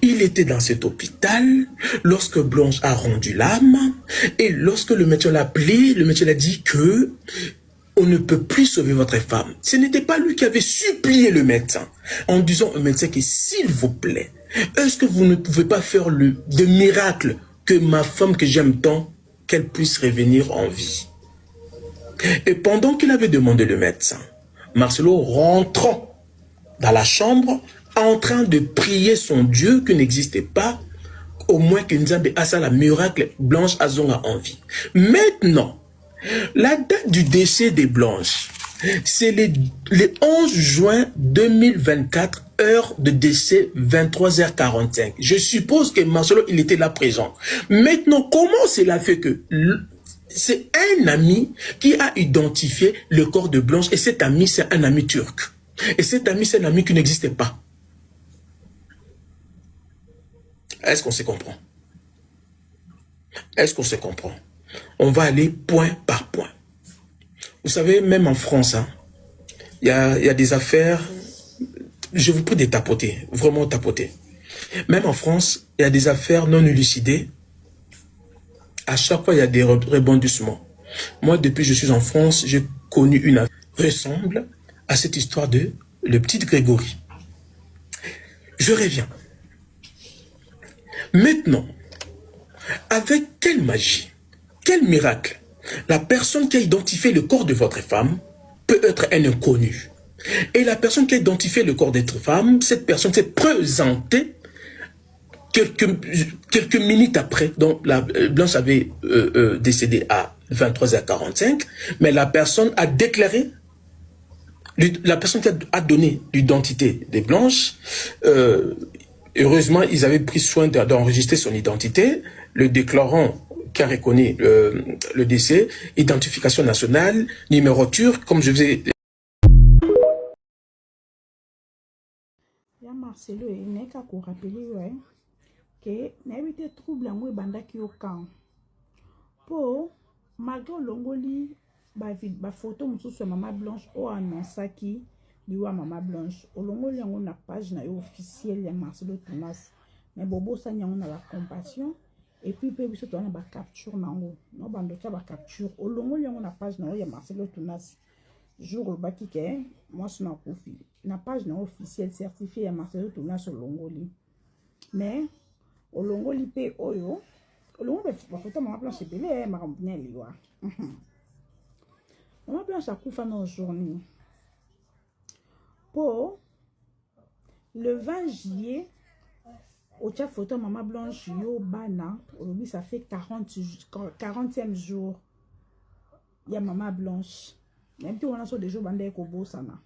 Il était dans cet hôpital lorsque Blanche a rendu l'âme. Et lorsque le médecin l'a appelé, le médecin a dit que on ne peut plus sauver votre femme. Ce n'était pas lui qui avait supplié le médecin en disant au médecin que s'il vous plaît, est-ce que vous ne pouvez pas faire de miracle que ma femme que j'aime tant, qu'elle puisse revenir en vie. Et pendant qu'il avait demandé le médecin, Marcelo rentrant dans la chambre, en train de prier son Dieu qui n'existait pas, au moins que Nzambe a ça la miracle Blanche Azonga en vie. Maintenant, la date du décès de Blanche, c'est le 11 juin 2024, heure de décès 23h45. Je suppose que Marcelo, il était là présent. Maintenant, comment cela fait que c'est un ami qui a identifié le corps de Blanche et cet ami, c'est un ami turc. Et cet ami, c'est un ami qui n'existait pas. Est-ce qu'on se comprend? Est-ce qu'on se comprend? On va aller point par point. Vous savez, même en France, il y a des affaires, je vous prie de tapoter, vraiment tapoter. Même en France, il y a des affaires non élucidées. À chaque fois, il y a des rebondissements. Moi, depuis que je suis en France, j'ai connu une affaire qui ressemble à cette histoire de le petit Grégory. Je reviens. Maintenant, avec quelle magie, quel miracle, la personne qui a identifié le corps de votre femme peut être un inconnu. Et la personne qui a identifié le corps de votre femme, cette personne s'est présentée quelques minutes après. Donc, Blanche avait décédé à 23h45, mais la personne a déclaré, la personne qui a donné l'identité de Blanche, heureusement, ils avaient pris soin d'enregistrer son identité, le déclarant qui a reconnu le décès, identification nationale, numéro turc, comme je vous ai... Ya Marcelo, il n'est qu'à rappeler que n'avait trouble en bandaki au camp. Pour malgré l'ongoli, ba photo mususu maman Blanche o annonçaki liwa maman Blanche. Olongoli on na page na officielle ya Marcelo Tunas. Mais bobo sa nyango na la compassion. Et puis pe biso to na ba capture nango. No bando ka ba capture. Olongoli on na page na ya Marcelo Tunas. Jour le baki ke moi je na kofi. Na page na officielle certifiée ya Marcelo Tunas olongoli. Mais olongoli pe oyo olongoli ba photo maman Blanche belé makambunya liwa. Maman Blanche a kufa na journée. Pour le 20 juillet, au tcha photo Maman Blanche yo bana, aujourd'hui ça fait 40e jour. Il y a Maman Blanche. Même si on a sur des jours bandé kobo sana.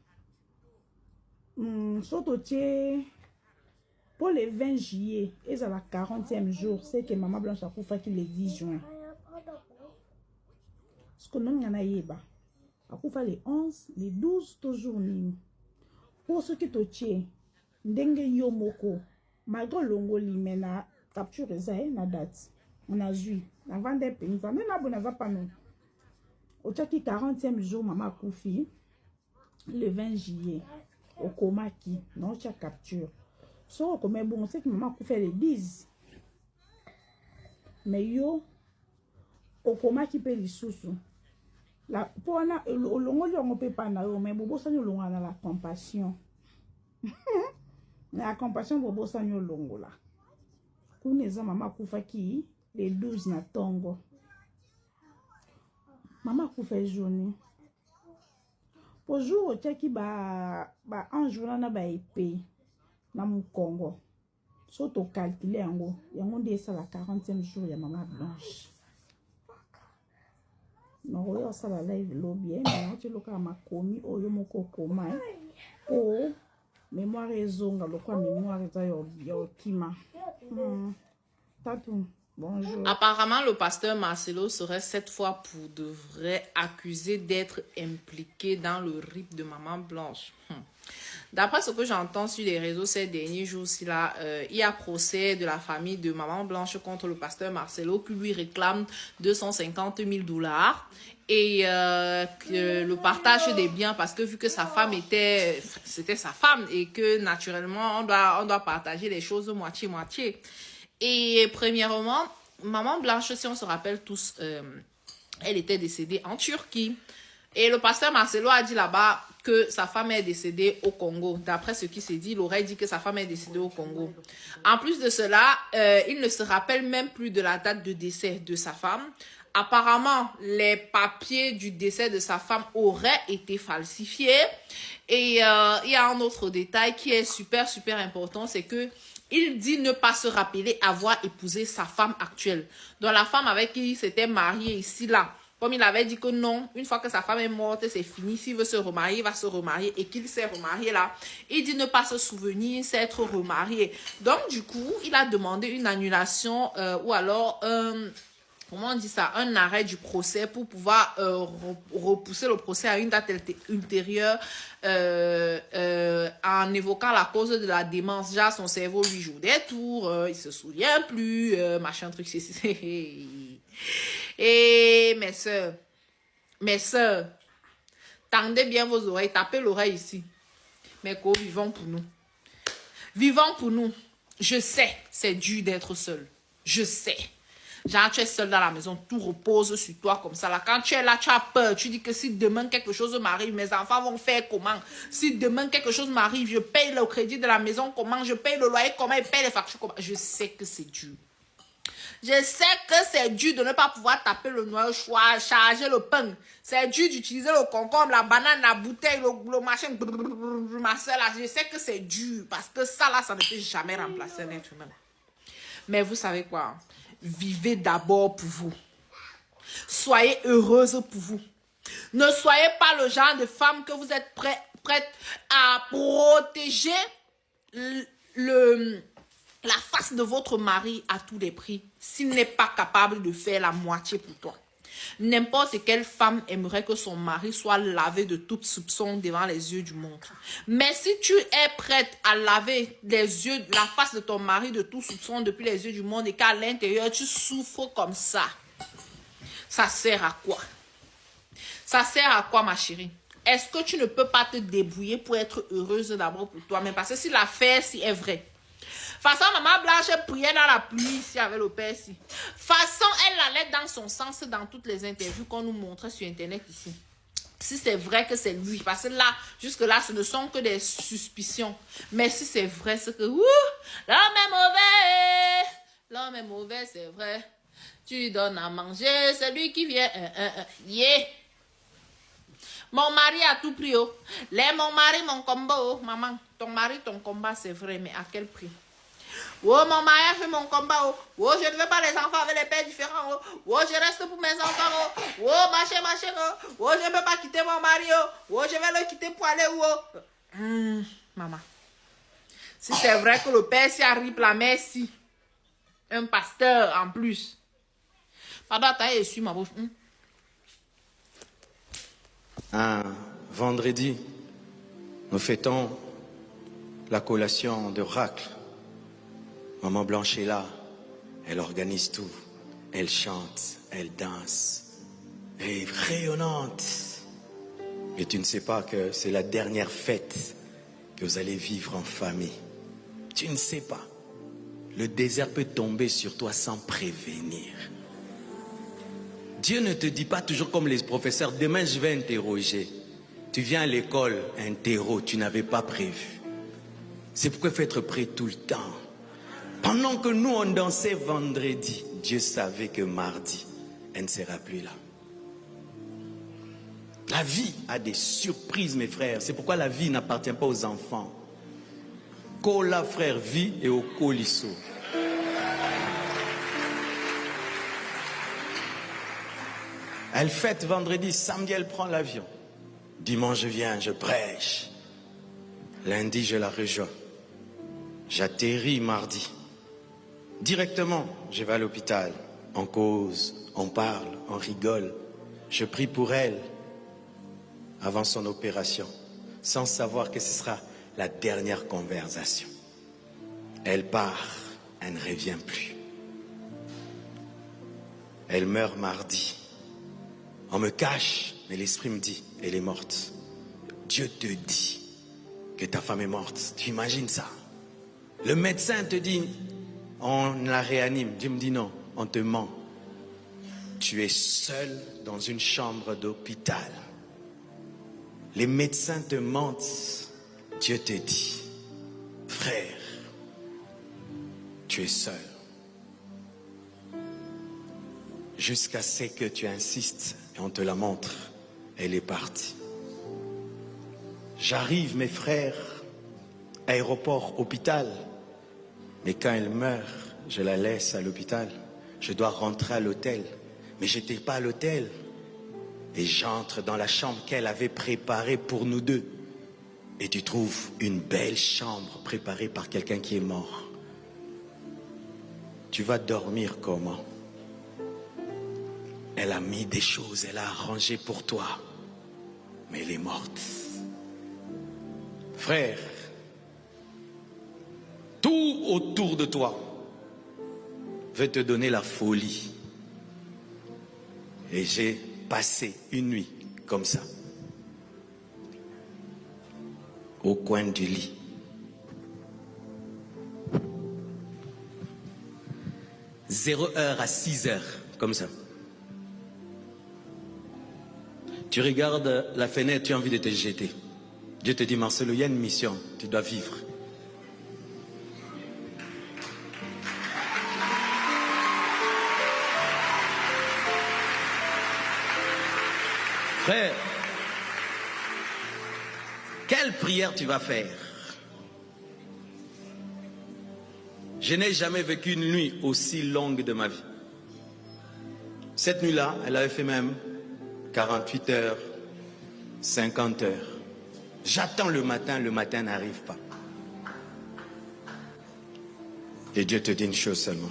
Surtout pour le 20 juillet, et ça la 40e jour, c'est que Maman Blanche a kufa qui le 10 juin. Ce que nous n'en yeba. A kufa les 11, les 12 toujours ni. Pour ceux qui te tiennent, ndenge yo moko, malgré l'ongoli, mais na capture ça, na date. On a vu, na vendre pays, même na bonava pas non. Au tchaki 40e jour, maman Koufi, le 20 juillet, au Komaki, non, tcha capture. So, comme bon, on sait que maman Koufi les 10. Mais yo, au Komaki peut les sous-sous. La pour le longo on peut pas na mais bobo sanyo longo na la compassion. La compassion bobo sanyo longo la. Kuneza mama kufa ki les 12 na tongo. Mama kufa journée. Pour jour tchaki ba un jour na ba épée na mu Congo. Soto calculer yango de ça la 40e jour ya Maman Blanche. Non, ça la live bien, mais tu l'as ma commis au yomoko koma oh mémoire zonga le quoi mémoire yo kima tatou. Bonjour. Apparemment, le pasteur Marcelo serait cette fois pour de vrai accusé d'être impliqué dans le rip de Maman Blanche. D'après ce que j'entends sur les réseaux ces derniers jours-ci, il y a procès de la famille de Maman Blanche contre le pasteur Marcelo qui lui réclame 250 000 $ et le partage des biens parce que vu que sa femme c'était sa femme et que naturellement on doit partager les choses moitié-moitié. Et premièrement, Maman Blanche, si on se rappelle tous, elle était décédée en Turquie. Et le pasteur Marcelo a dit là-bas que sa femme est décédée au Congo. D'après ce qui s'est dit, il aurait dit que sa femme est décédée au Congo. En plus de cela, il ne se rappelle même plus de la date de décès de sa femme. Apparemment, les papiers du décès de sa femme auraient été falsifiés. Et il y a un autre détail qui est super important, c'est que il dit ne pas se rappeler avoir épousé sa femme actuelle. Donc la femme avec qui il s'était marié ici, là. Comme il avait dit que non, une fois que sa femme est morte, c'est fini. S'il veut se remarier, il va se remarier. Et qu'il s'est remarié là, il dit ne pas se souvenir, s'être remarié. Donc du coup, il a demandé une annulation ou alors... comment on dit ça, un arrêt du procès pour pouvoir repousser le procès à une date ultérieure en évoquant la cause de la démence. Déjà, son cerveau lui joue des tours, il se souvient plus, machin truc. Et mes soeurs, tendez bien vos oreilles, tapez l'oreille ici. Mais quoi, vivons pour nous. Vivons pour nous. Je sais, c'est dur d'être seul. Je sais. Genre, tu es seul dans la maison, tout repose sur toi comme ça. Là. Quand tu es là, tu as peur. Tu dis que si demain quelque chose m'arrive, mes enfants vont faire comment? Si demain quelque chose m'arrive, je paye le crédit de la maison comment? Je paye le loyer comment? Je paye les factures comment? Je sais que c'est dur. Je sais que c'est dur de ne pas pouvoir taper le noyau, charger le pain. C'est dur d'utiliser le concombre, la banane, la bouteille, le machin. Ma soeur, là, je sais que c'est dur. Parce que ça, là, ça ne peut jamais remplacer un être humain. Mais vous savez quoi? Vivez d'abord pour vous. Soyez heureuse pour vous. Ne soyez pas le genre de femme que vous êtes prête à protéger la face de votre mari à tous les prix s'il n'est pas capable de faire la moitié pour toi. N'importe quelle femme aimerait que son mari soit lavé de toute soupçon devant les yeux du monde. Mais si tu es prête à laver la face de ton mari de tout soupçon depuis les yeux du monde et qu'à l'intérieur tu souffres comme ça sert à quoi? Ça sert à quoi, ma chérie? Est-ce que tu ne peux pas te débrouiller pour être heureuse d'abord pour toi-même? Parce que si l'affaire si est vraie, façon, maman Blanche priait dans la pluie ici avec le père ici. Façon, elle allait dans son sens dans toutes les interviews qu'on nous montrait sur Internet ici. Si c'est vrai que c'est lui, parce que là, jusque-là, ce ne sont que des suspicions. Mais si c'est vrai, c'est que, l'homme est mauvais. L'homme est mauvais, c'est vrai. Tu lui donnes à manger, c'est lui qui vient. Yeah. Mon mari a tout pris. Oh. Mon mari, mon combat. Oh. Maman, ton mari, ton combat, c'est vrai, mais à quel prix? Oh, mon mari a fait mon combat. Oh, oh je ne veux pas les enfants avec les pères différents. Oh, oh je reste pour mes enfants. Oh, oh machin. Oh, je ne peux pas quitter mon mari. Oh, je vais le quitter pour aller où? Oh. Maman. Si c'est vrai que le père s'y arrive la mère, si. Un pasteur en plus. Pardon, attends, je suis ma bouche. Un vendredi, nous fêtons la collation de Racle. Maman Blanche est là, elle organise tout, elle chante, elle danse, elle est rayonnante. Et tu ne sais pas que c'est la dernière fête que vous allez vivre en famille. Tu ne sais pas. Le désert peut tomber sur toi sans prévenir. Dieu ne te dit pas toujours comme les professeurs, demain je vais interroger. Tu viens à l'école, interro, tu n'avais pas prévu. C'est pourquoi il faut être prêt tout le temps. Pendant que nous on dansait vendredi, Dieu savait que mardi, elle ne sera plus là. La vie a des surprises, mes frères. C'est pourquoi la vie n'appartient pas aux enfants. Kola, frère, vie et au colisso. Elle fête vendredi, samedi elle prend l'avion. Dimanche je viens, je prêche. Lundi je la rejoins. J'atterris mardi. Directement, je vais à l'hôpital. On cause, on parle, on rigole. Je prie pour elle avant son opération, sans savoir que ce sera la dernière conversation. Elle part, elle ne revient plus. Elle meurt mardi. On me cache, mais l'esprit me dit, elle est morte. Dieu te dit que ta femme est morte. Tu imagines ça? Le médecin te dit, on la réanime. Dieu me dit non, on te ment. Tu es seul dans une chambre d'hôpital. Les médecins te mentent. Dieu te dit, frère, tu es seul. Jusqu'à ce que tu insistes et on te la montre. Elle est partie. J'arrive, mes frères, aéroport, hôpital. Mais quand elle meurt, je la laisse à l'hôpital. Je dois rentrer à l'hôtel. Mais je n'étais pas à l'hôtel. Et j'entre dans la chambre qu'elle avait préparée pour nous deux. Et tu trouves une belle chambre préparée par quelqu'un qui est mort. Tu vas dormir comment? Elle a mis des choses, elle a arrangé pour toi. Mais elle est morte. Frère, tout autour de toi veut te donner la folie. Et j'ai passé une nuit comme ça, au coin du lit. « 0 heure à 6 heures, comme ça. Tu regardes la fenêtre, tu as envie de te jeter. Dieu te dit, Marcelo, il y a une mission, tu dois vivre. Frère, quelle prière tu vas faire? Je n'ai jamais vécu une nuit aussi longue de ma vie. Cette nuit-là, elle avait fait même 48 heures, 50 heures. J'attends le matin n'arrive pas. Et Dieu te dit une chose seulement.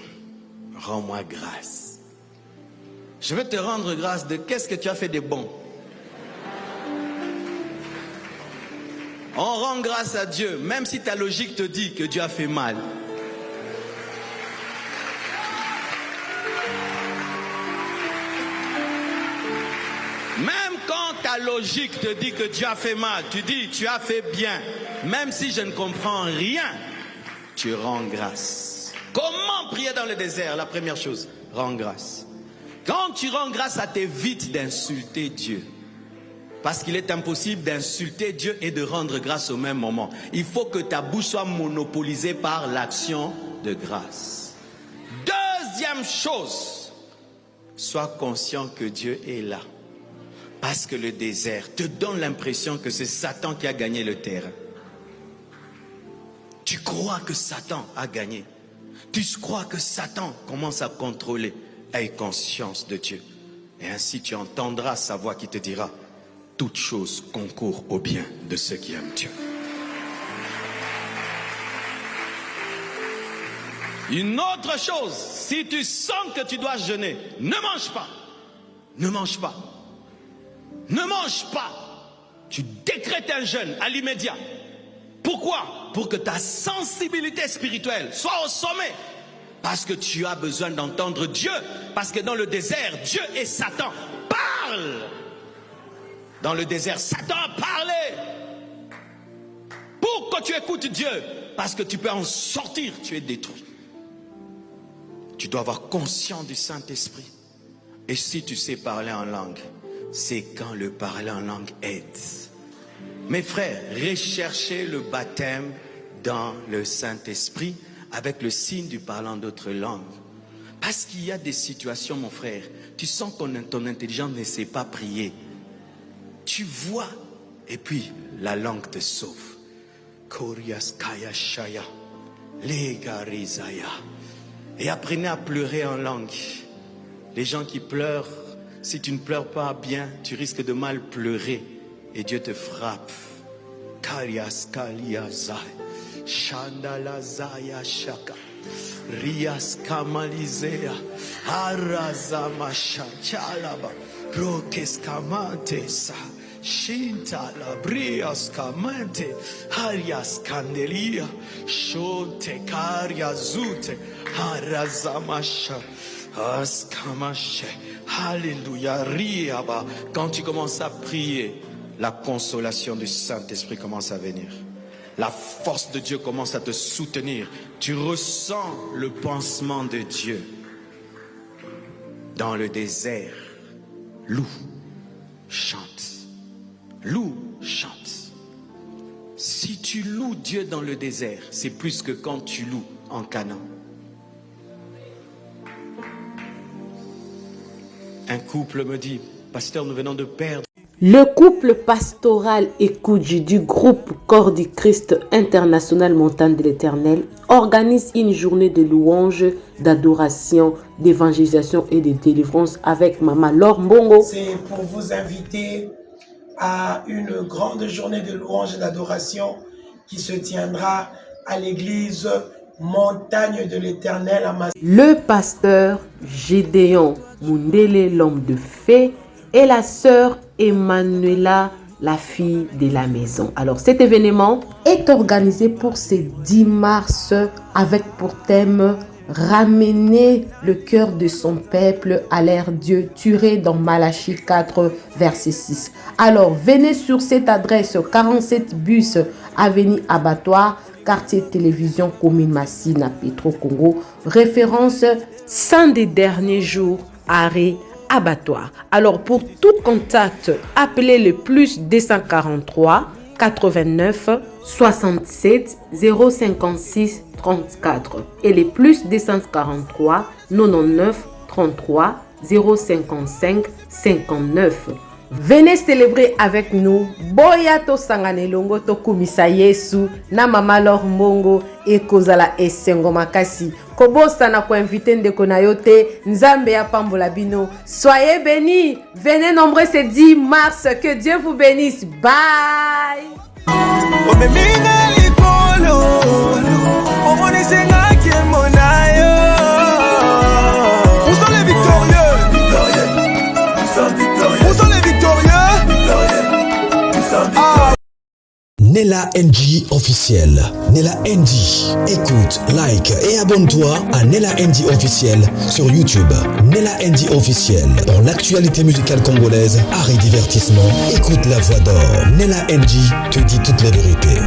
Rends-moi grâce. Je vais te rendre grâce de qu'est-ce que tu as fait de bon. On rend grâce à Dieu, même si ta logique te dit que Dieu a fait mal. Même quand ta logique te dit que Dieu a fait mal, tu dis tu as fait bien. Même si je ne comprends rien, tu rends grâce. Comment prier dans le désert? La première chose, rends grâce. Quand tu rends grâce, ça t'évite d'insulter Dieu. Parce qu'il est impossible d'insulter Dieu et de rendre grâce au même moment. Il faut que ta bouche soit monopolisée par l'action de grâce. Deuxième chose, sois conscient que Dieu est là. Parce que le désert te donne l'impression que c'est Satan qui a gagné le terrain. Tu crois que Satan a gagné. Tu crois que Satan commence à contrôler. Aie conscience de Dieu. Et ainsi tu entendras sa voix qui te dira: toute chose concourt au bien de ceux qui aiment Dieu. Une autre chose, si tu sens que tu dois jeûner, ne mange pas. Ne mange pas. Ne mange pas. Tu décrètes un jeûne à l'immédiat. Pourquoi? Pour que ta sensibilité spirituelle soit au sommet. Parce que tu as besoin d'entendre Dieu. Parce que dans le désert, Dieu et Satan parlent. Dans le désert, Satan a parlé. Pour que tu écoutes Dieu. Parce que tu peux en sortir, tu es détruit. Tu dois avoir conscience du Saint-Esprit. Et si tu sais parler en langue, c'est quand le parler en langue aide. Mes frères, recherchez le baptême dans le Saint-Esprit avec le signe du parlant d'autres langues. Parce qu'il y a des situations, mon frère, tu sens que ton intelligence ne sait pas prier. Tu vois, et puis la langue te sauve. Koriaskaya Shaya, Legarizaya. Et apprenez à pleurer en langue. Les gens qui pleurent, si tu ne pleures pas bien, tu risques de mal pleurer. Et Dieu te frappe. Kariaskaliazai, Shandalazaya Shaka, Riaskamalizea, Arazamasha Chalaba, Rokeskamantesa. Shinta la brias kamante, harias candelia, shonte caria zute, harazamasha, askamashe, alléluia, riaba. Quand tu commences à prier, la consolation du Saint-Esprit commence à venir. La force de Dieu commence à te soutenir. Tu ressens le pansement de Dieu. Dans le désert, loue, chante. Loue, chante. Si tu loues Dieu dans le désert, c'est plus que quand tu loues en Canaan. Un couple me dit, pasteur, nous venons de perdre. Le couple pastoral Ekoudji du groupe Corps du Christ International Montagne de l'Éternel organise une journée de louange, d'adoration, d'évangélisation et de délivrance avec Maman Laure Mbongo. C'est pour vous inviter à une grande journée de louange et d'adoration qui se tiendra à l'église Montagne de l'Éternel à Massy. Le pasteur Gédéon Mundele, l'homme de fée, et la sœur Emmanuela, la fille de la maison. Alors cet événement est organisé pour ce 10 mars avec pour thème ramener le cœur de son peuple à l'ère Dieu, tiré dans Malachie 4 verset 6. Alors venez sur cette adresse 47 bus avenue Abattoir, quartier télévision commune Massina Petro Congo, référence 100 des derniers jours, arrêt Abattoir. Alors pour tout contact, appelez le plus 243 89 67 056 34 et les plus 243 99 33 055 59. Venez célébrer avec nous. Boya to sangane longo to kumisa Yesu na Mama Laure Mbongo e kozala esengo makasi. Kobosa na ko inviter ndeko na yote Nzambe ya pambola bino. Soyez bénis. Venez nombreux ce 10 mars. Que Dieu vous bénisse. Bye. Où sont les victorieux? Où sont les victorieux? Nella NG officiel. Nella NG. Écoute, like et abonne-toi à Nella NG officiel sur YouTube. Nella NG officiel. Pour l'actualité musicale congolaise, art et divertissement, écoute la voix d'or. Nella NG te dit toutes les vérités.